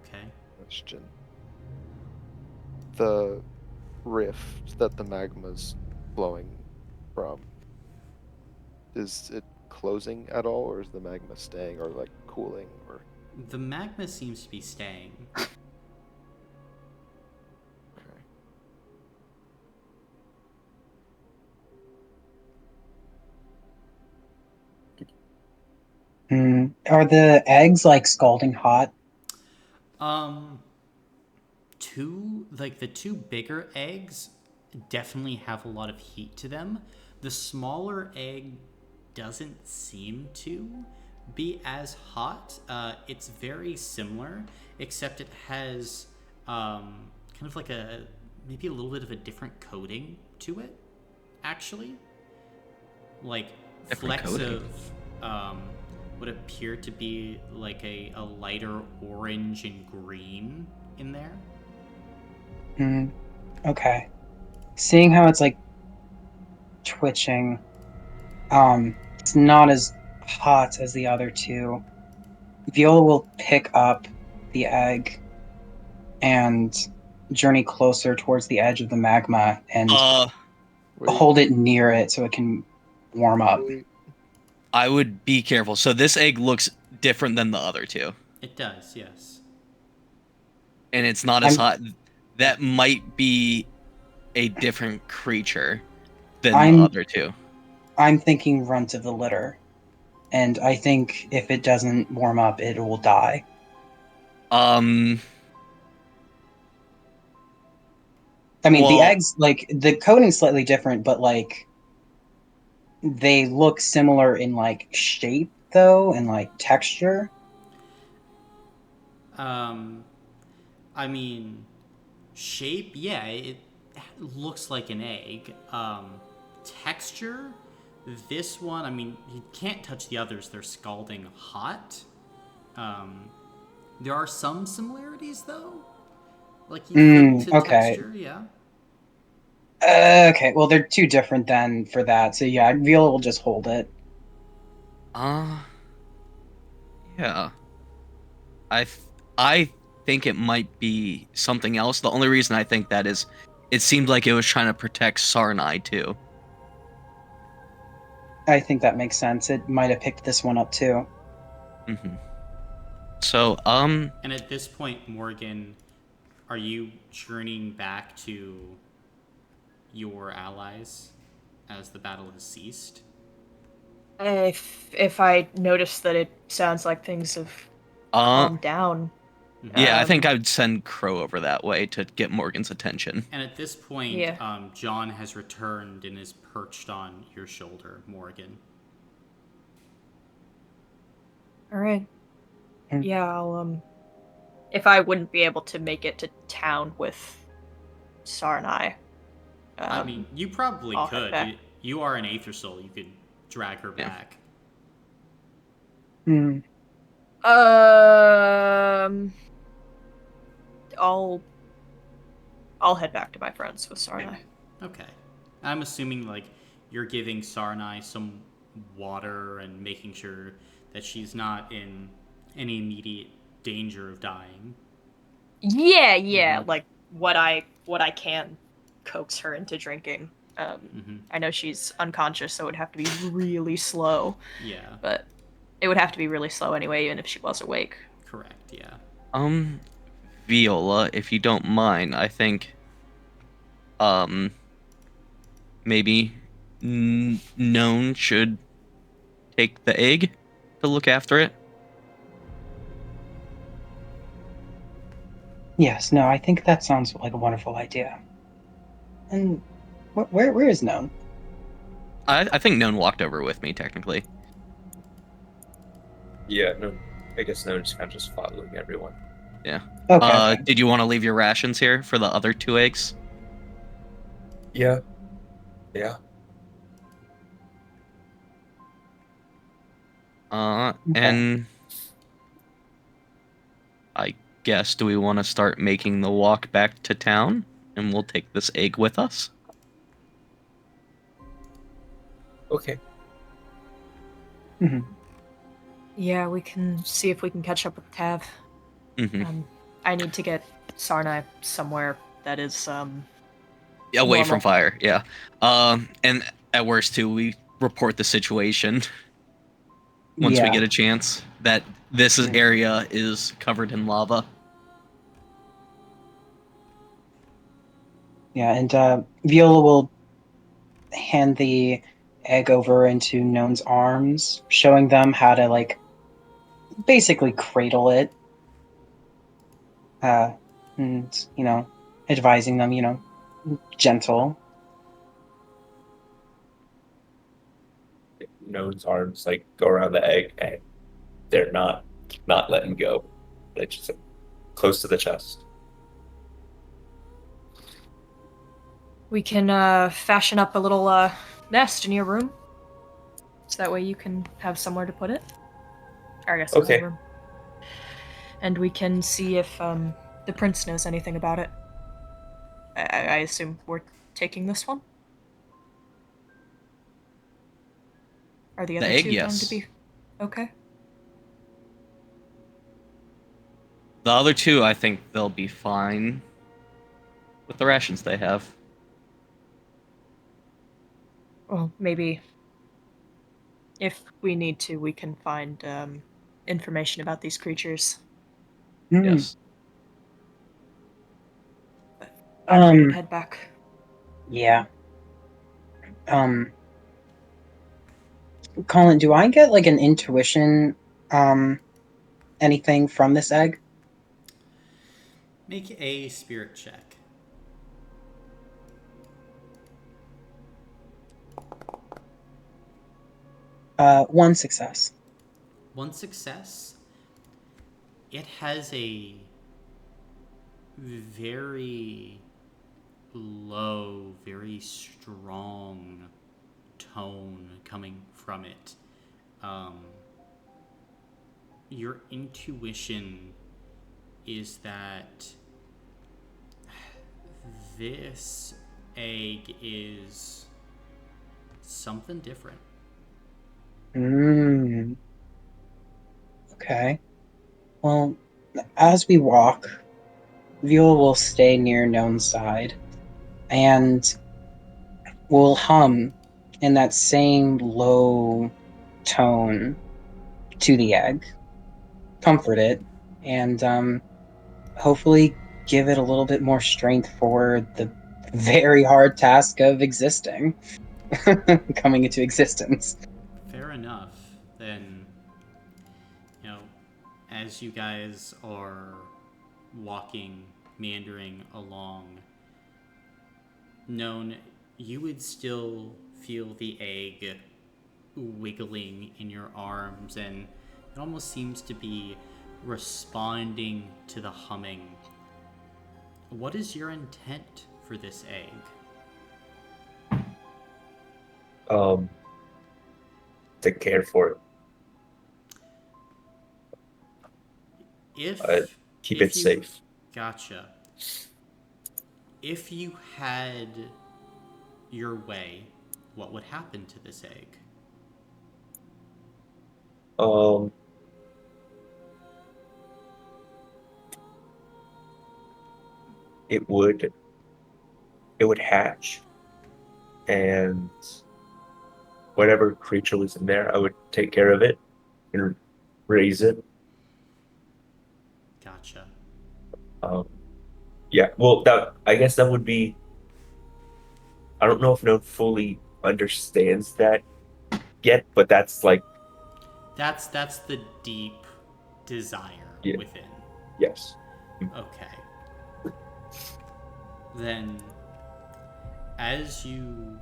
Okay. Question. The rift that the magma's flowing from, is it closing at all, or is the magma staying, or like cooling, or? The magma seems to be staying. Are the eggs like scalding hot? The two bigger eggs definitely have a lot of heat to them. The smaller egg doesn't seem to be as hot. It's very similar, except it has kind of like maybe a little bit of a different coating to it, actually. Like Different flecks coating. of what appear to be like a lighter orange and green in there. Okay. Seeing how it's like twitching, it's not as hot as the other two. Viola will pick up the egg and journey closer towards the edge of the magma and Wait, hold it near it so it can warm up. wait. I would be careful. So this egg looks different than the other two, It does, yes. and it's not as I'm- hot. That might be a different creature than I'm- the other two. I'm thinking runt of the litter. And I think if it doesn't warm up, it will die. I I mean, the Well- eggs, like, the coating's slightly different, but, like, they look similar in, like, shape, though, and, like, texture. I mean, shape, yeah, it looks like an egg. Texture, this one, I mean, you can't touch the others, they're scalding hot. There are some similarities, though. Like, you to Okay. texture, yeah. Okay, well, they're too different then for that. So, yeah, Viola will just hold it. Yeah. I think it might be something else. The only reason I think that is, it seemed like it was trying to protect Sarnai too. I think that makes sense. It might have picked this one up, too. Mm-hmm. So, And at this point, Morgan, are you journeying back to your allies as the battle has ceased? If I notice that it sounds like things have calmed down. Yeah, I think I'd send Crow over that way to get Morgan's attention. And at this point, Yeah. John has returned and is perched on your shoulder, Morgan. All right. Mm. Yeah, I'll if I wouldn't be able to make it to town with Sarnai. I mean, you probably I'll head could. back. You are an Aether Soul. You could drag her Yeah. back. Hmm. I'll head back to my friends with Sarnai. Okay. I'm assuming, like, you're giving Sarnai some water and making sure that she's not in any immediate danger of dying. Yeah, like what I can coax her into drinking. I know she's unconscious, so it would have to be really slow. Yeah, But it would have to be really slow anyway, even if she was awake. correct, yeah. Viola, if you don't mind, I think, maybe Known should take the egg to look after it. Yes, no, I think that sounds like a wonderful idea. And where is known? I think None walked over with me technically. Yeah, no, I guess no, just kind of just following everyone. Yeah. Okay. Did you want to leave your rations here for the other 2 eggs? Yeah, yeah. Okay. And I guess, do we want to start making the walk back to town? And we'll take this egg with us? Okay. Mhm. Yeah, we can see if we can catch up with Tav. Mm-hmm. I need to get Sarnai somewhere that is Away from normal. fire, yeah. And at worst, too, we report the situation once we Yeah. get a chance that area is covered in lava. Yeah, and Viola will hand the egg over into Known's arms, showing them how to like basically cradle it. And advising them, gentle. None's arms like go around the egg, and they're not letting go. They just close to the chest. We can fashion up a little nest in your room, so that way you can have somewhere to put it. Or I guess in my Okay. room. And we can see if the prince knows anything about it. I assume we're taking this one? Are the The other egg, two going to yes. be okay? The other 2, I think they'll be fine with the rations they have. Well, maybe if we need to, we can find information about these creatures. Hmm. Yes. But I'm ready to Um. head back. Yeah. Um. Colin, do I get like an intuition, um, anything from this egg? Make a spirit check. One success. One success. It has a very low, very strong tone coming from it. Your intuition is that this egg is something different. Hmm. Okay. Well, as we walk, Viola will stay near Known's side, and will hum in that same low tone to the egg, comfort it, and hopefully give it a little bit more strength for the very hard task of existing, coming into existence. Fair enough. Then, you know, as you guys are walking, meandering along, known, you would still feel the egg wiggling in your arms, and it almost seems to be responding to the humming. What is your intent for this egg? To care for it. If Keep if it you safe. Gotcha. If you had your way, what would happen to this egg? Um, it would hatch, and whatever creature was in there, I would take care of it and raise it. Gotcha. Yeah. Well, that I guess that would be. I don't know if no fully understands that yet, but that's like That's the deep desire yeah, within. yes. Okay. then, as you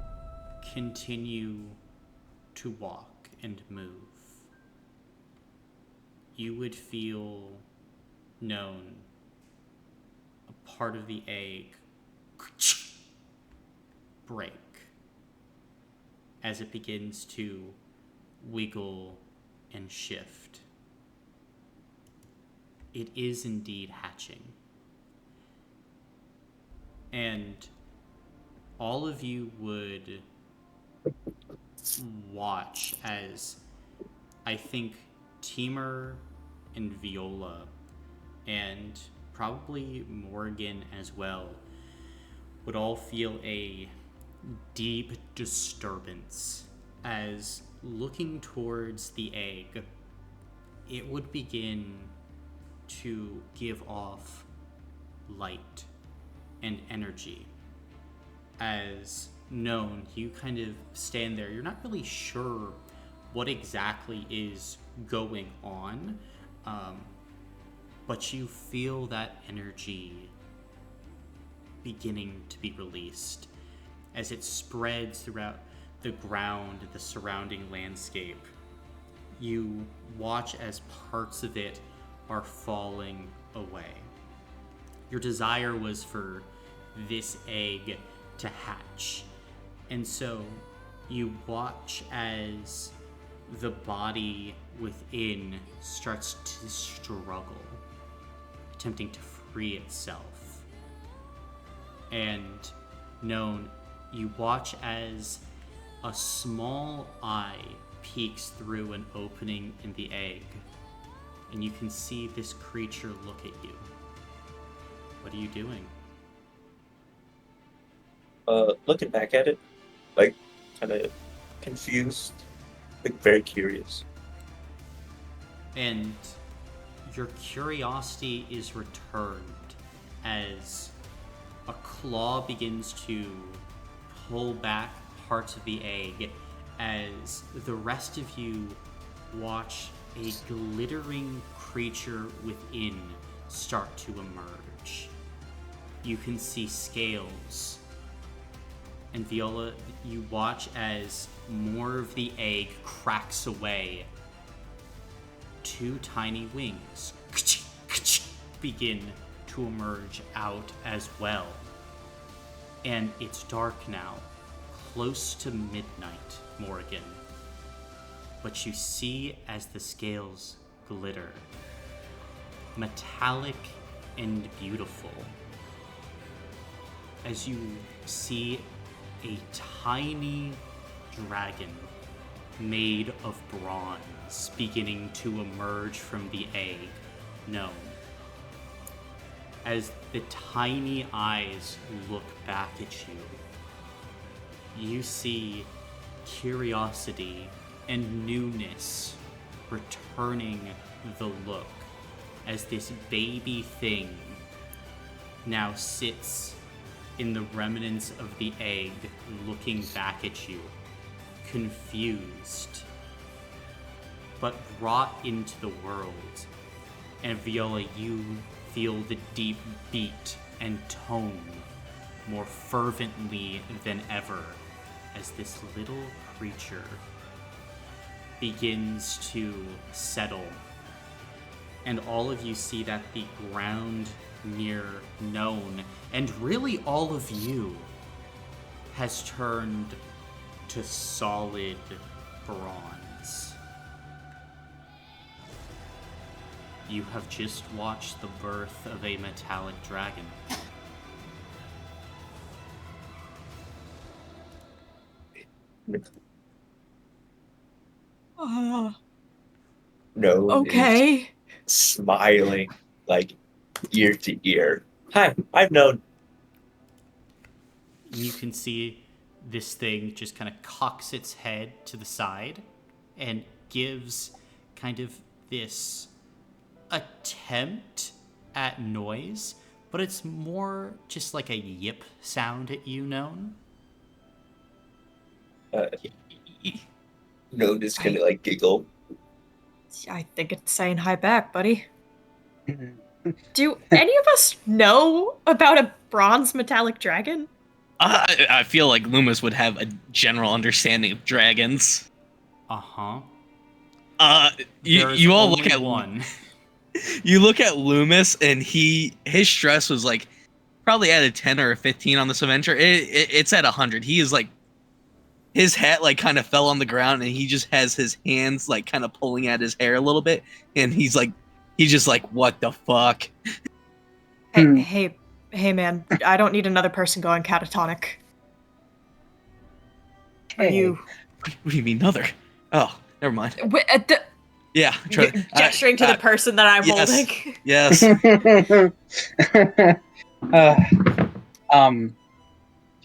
continue to walk and move, you would feel known a part of the egg break as it begins to wiggle and shift. It is indeed hatching. And all of you would watch as I think Teamer and Viola and probably Morgan as well would all feel a deep disturbance as looking towards the egg, it would begin to give off light and energy. As known, you kind of stand there, you're not really sure what exactly is going on, but you feel that energy beginning to be released as it spreads throughout the ground, the surrounding landscape. You watch as parts of it are falling away. Your desire was for this egg to hatch, and so you watch as the body within starts to struggle, attempting to free itself. And known, you watch as a small eye peeks through an opening in the egg, and you can see this creature look at you. What are you doing? Looking back at it, like, kind of confused, like, very curious. And your curiosity is returned as a claw begins to pull back parts of the egg as the rest of you watch a glittering creature within start to emerge. You can see scales. And Viola, you watch as more of the egg cracks away. Two tiny wings begin to emerge out as well. And it's dark now, close to midnight, Morgan. But you see as the scales glitter, metallic and beautiful, as you see a tiny dragon made of bronze beginning to emerge from the egg, known. As the tiny eyes look back at you, you see curiosity and newness returning the look as this baby thing now sits in the remnants of the egg looking back at you, confused, but brought into the world. And Viola, you feel the deep beat and tone more fervently than ever as this little creature begins to settle. And all of you see that the ground near known, and really all of you, has turned to solid bronze. You have just watched the birth of a metallic dragon. No. Okay. Smiling, like, ear to ear. Hi, I've known. You can see this thing just kind of cocks its head to the side and gives kind of this attempt at noise, but it's more just like a yip sound at you, known. No, just kind of like giggle. I think it's saying hi back, buddy. Do any of us know about a bronze metallic dragon? I feel like Loomis would have a general understanding of dragons. Uh-huh. You, There's you all look only at one. you look at Loomis, and his stress was like probably at a 10 or a 15 on this adventure. It's at 100. He is like, his hat like kind of fell on the ground, and he just has his hands like kind of pulling at his hair a little bit, and he's just like, what the fuck? Hmm. Hey, man. I don't need another person going catatonic. Are Hey. you What do you mean, another? Oh, never mind. Yeah, gesturing to the person that I'm yes. holding? Yes.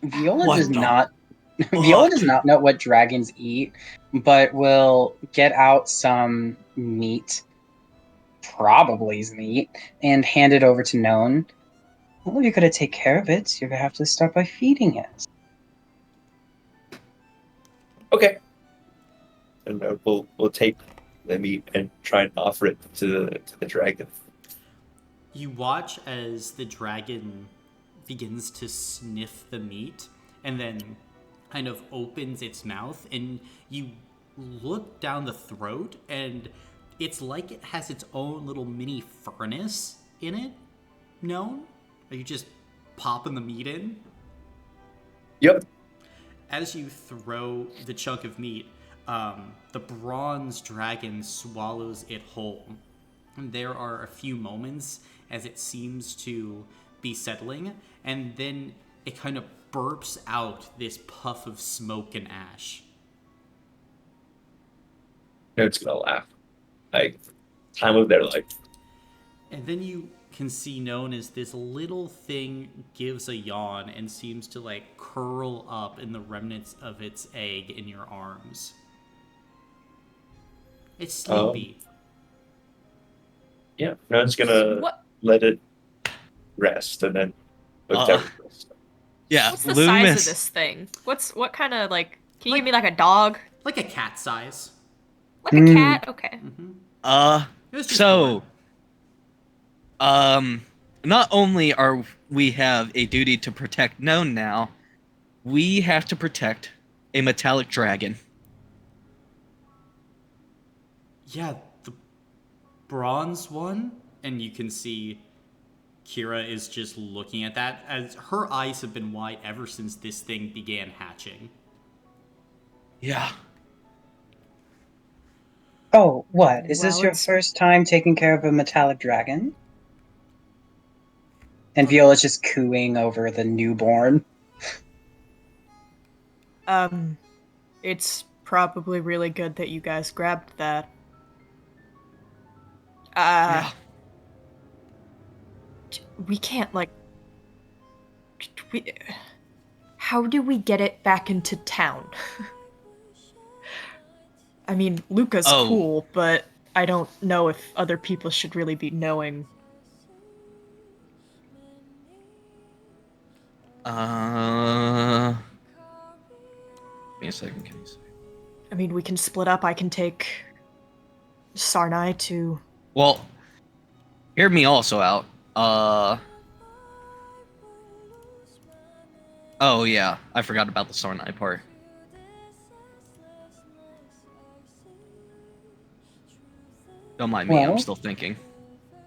Viola What does the not. Viola does fuck? not know what dragons eat, but will get out some meat, probably is meat, and hand it over to Known. Well, if you're gonna take care of it, you're gonna have to start by feeding it. Okay. And we'll take the meat and try and offer it to the dragon. You watch as the dragon begins to sniff the meat and then kind of opens its mouth, and you look down the throat, and it's like it has its own little mini furnace in it. No? Are you just popping the meat in? Yep. As you throw the chunk of meat, the bronze dragon swallows it whole. And there are a few moments as it seems to be settling, and then it kind of burps out this puff of smoke and ash. It's gonna laugh. Like, time of their life. And then you can see Known as this little thing gives a yawn and seems to like curl up in the remnants of its egg in your arms. It's sleepy. Yeah, no one's gonna What? let it rest and then look Uh, down. Yeah, What's the Loomis. size of this thing? What kind of like? Can you give me like a dog? Like a cat size. Like a cat? Okay. It was just So, born. not only are we have a duty to protect Known now, we have to protect a metallic dragon. Yeah, the bronze one, and you can see Kira is just looking at that as her eyes have been wide ever since this thing began hatching. Yeah. Oh, what? Is this Well, your it's- first time taking care of a metallic dragon? And Viola's just cooing over the newborn. It's probably really good that you guys grabbed that. Yeah. We can't, like... How do we get it back into town? I mean, Luca's Oh. cool, but I don't know if other people should really be knowing. Give me a second, I mean, we can split up. I can take Sarnai to... Well, hear me also out. Oh yeah, I forgot about the Sarnai part. Don't mind me, I'm Well. still thinking.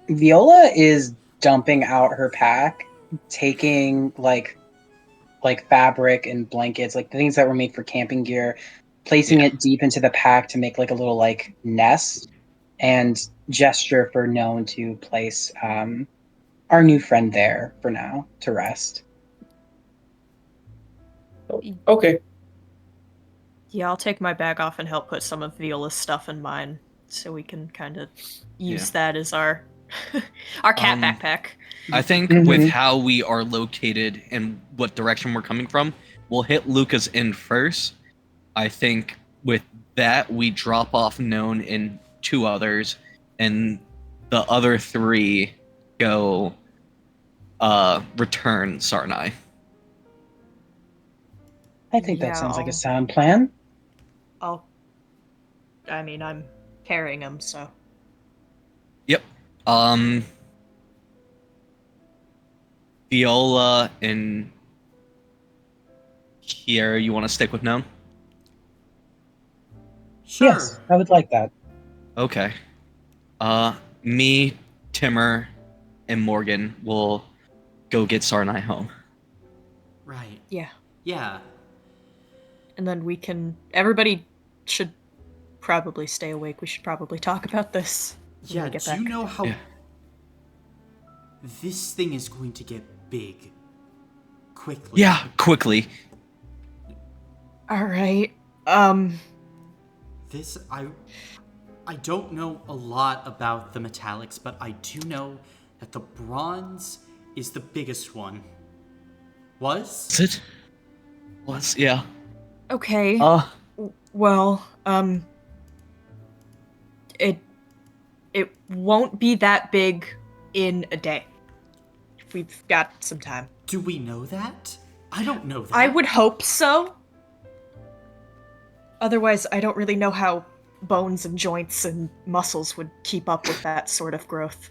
Viola is dumping out her pack, taking like fabric and blankets, like the things that were made for camping gear, placing Yeah. it deep into the pack to make like a little like nest, and gesture for Known to place our new friend there for now to rest. Okay. Yeah, I'll take my bag off and help put some of Viola's stuff in mine, so we can kind of use that as our our cat backpack. I think Mhm. with how we are located and what direction we're coming from, we'll hit Lucas in first. I think with that, we drop off Known and 2 others, and the other 3 go return Sarnai. I think that Yeah, sounds like a I'll- sound plan. I mean, I'm carrying him, so... Yep. Viola and Kiera, you want to stick with known? Sure. Yes, I would like that. Okay. Me, Timur, and Morgan will go get Sarnai home. Right. Yeah. Yeah. And then we can. Everybody should probably stay awake. We should probably talk about this. when Yeah, we get do back. you know how Yeah. this thing is going to get big quickly? Yeah, quickly. Alright. This I don't know a lot about the metallics, but I do know that the bronze is the biggest one. Was? Is it? Was, yeah. Okay. Well, it won't be that big in a day. We've got some time. Do we know that? I don't know that. I would hope so. Otherwise, I don't really know how bones and joints and muscles would keep up with that sort of growth.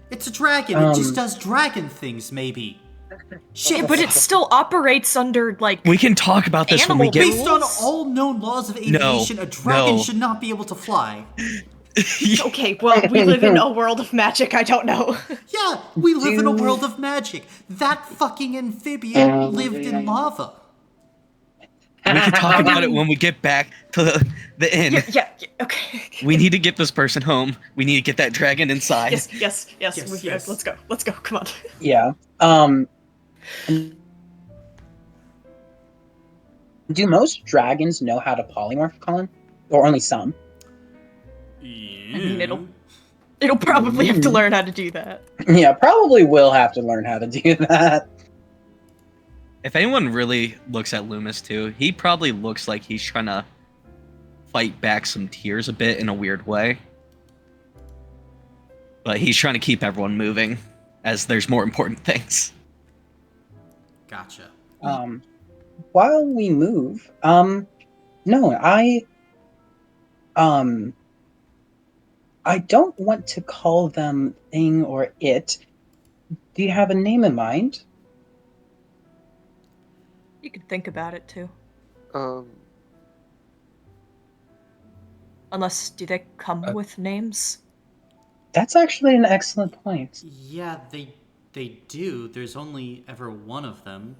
It's a dragon. It just does dragon things, maybe. Shit, But it still operates under, like... We can talk about this when we Animal get... based on all known laws of aviation, a dragon should not be able to fly. Okay, well, we live in a world of magic, I don't know. Yeah, we live in a world of magic. That fucking amphibian lived in lava. We can talk about it when we get back to the inn. Yeah, okay. We need to get this person home. We need to get that dragon inside. Yes. Yes. Let's go, come on. Yeah. Do most dragons know how to polymorph, Colin? Or only some? I mean, it'll probably have to learn how to do that. Yeah, probably will have to learn how to do that. If anyone really looks at Loomis too, he probably looks like he's trying to fight back some tears a bit in a weird way. But he's trying to keep everyone moving, as there's more important things. Gotcha. While we move, no, I don't want to call them thing or it. Do you have a name in mind? You could think about it, too. Unless, do they come with names? That's actually an excellent point. Yeah, they do. There's only ever one of them.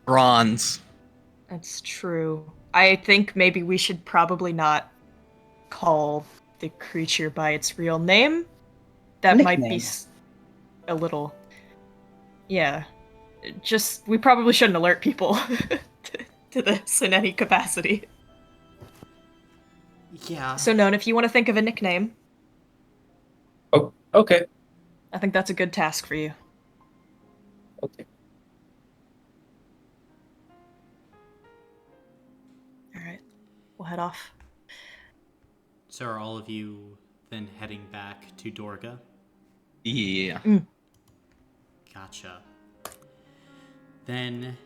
Bronze. That's true. I think maybe we should probably not call the creature by its real name. That might be Nickname. a little... Yeah. Just, we probably shouldn't alert people to this in any capacity. Yeah. So, None, if you want to think of a nickname, Oh, okay. I think that's a good task for you. Okay. Alright, we'll head off. So are all of you then heading back to Dorga? Yeah. Gotcha. Then,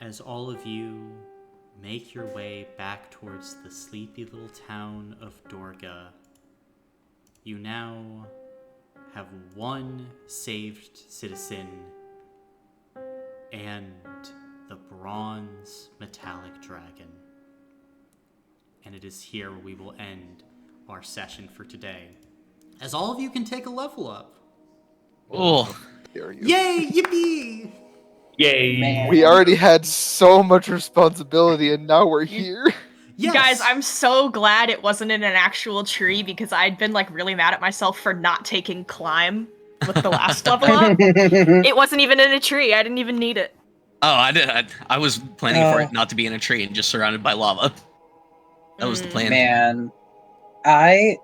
as all of you make your way back towards the sleepy little town of Dorga, you now have one saved citizen and the bronze metallic dragon. And it is here where we will end our session for today, as all of you can take a level up. Oh. Dare you. Yay, yippee! Yay! Man. We already had so much responsibility, and now we're here. Yes. Guys, I'm so glad it wasn't in an actual tree because I'd been like really mad at myself for not taking climb with the last level up. It wasn't even in a tree. I didn't even need it. Oh, I did. I was planning for it not to be in a tree and just surrounded by lava. That was the plan. Man, I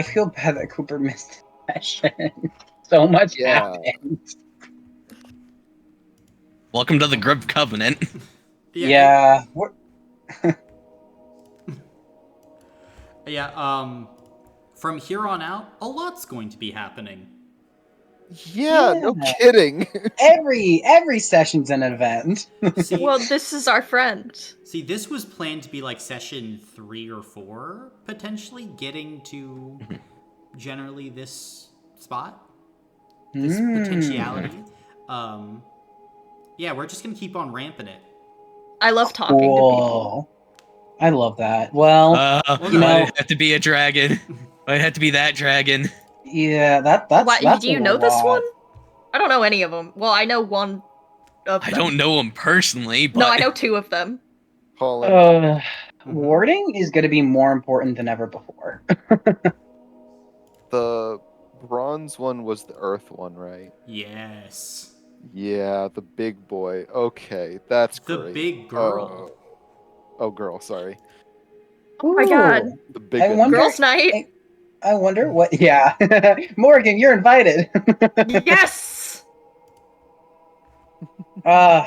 feel bad that Cooper missed the session. So much happened. Welcome to the Grip Covenant. Yeah. Yeah, from here on out, a lot's going to be happening. Yeah, no Yeah. kidding. Every session's an event. See, Well, this is our friend. see, this was planned to be like session 3 or 4, potentially getting to generally this spot. this Mm. potentiality. Yeah, we're just gonna keep on ramping it. I love talking to people. Cool. I love that. Well, you know- why did it have to be a dragon? Why did it have to be that dragon? yeah, that's What, that's do you a know this lot. one? I don't know any of them. Well, I know one of them. I don't know him personally, but No, I know two of them. Colin, Mhm. Warding is going to be more important than ever before. the bronze one was the earth one, right? Yes. Yeah, the big boy. Okay, that's The great. big girl. Oh, girl, sorry. Oh my god. Ooh, The big I one. wonder- Girls' night. I wonder what. Yeah, Morgan, you're invited. Yes. Uh,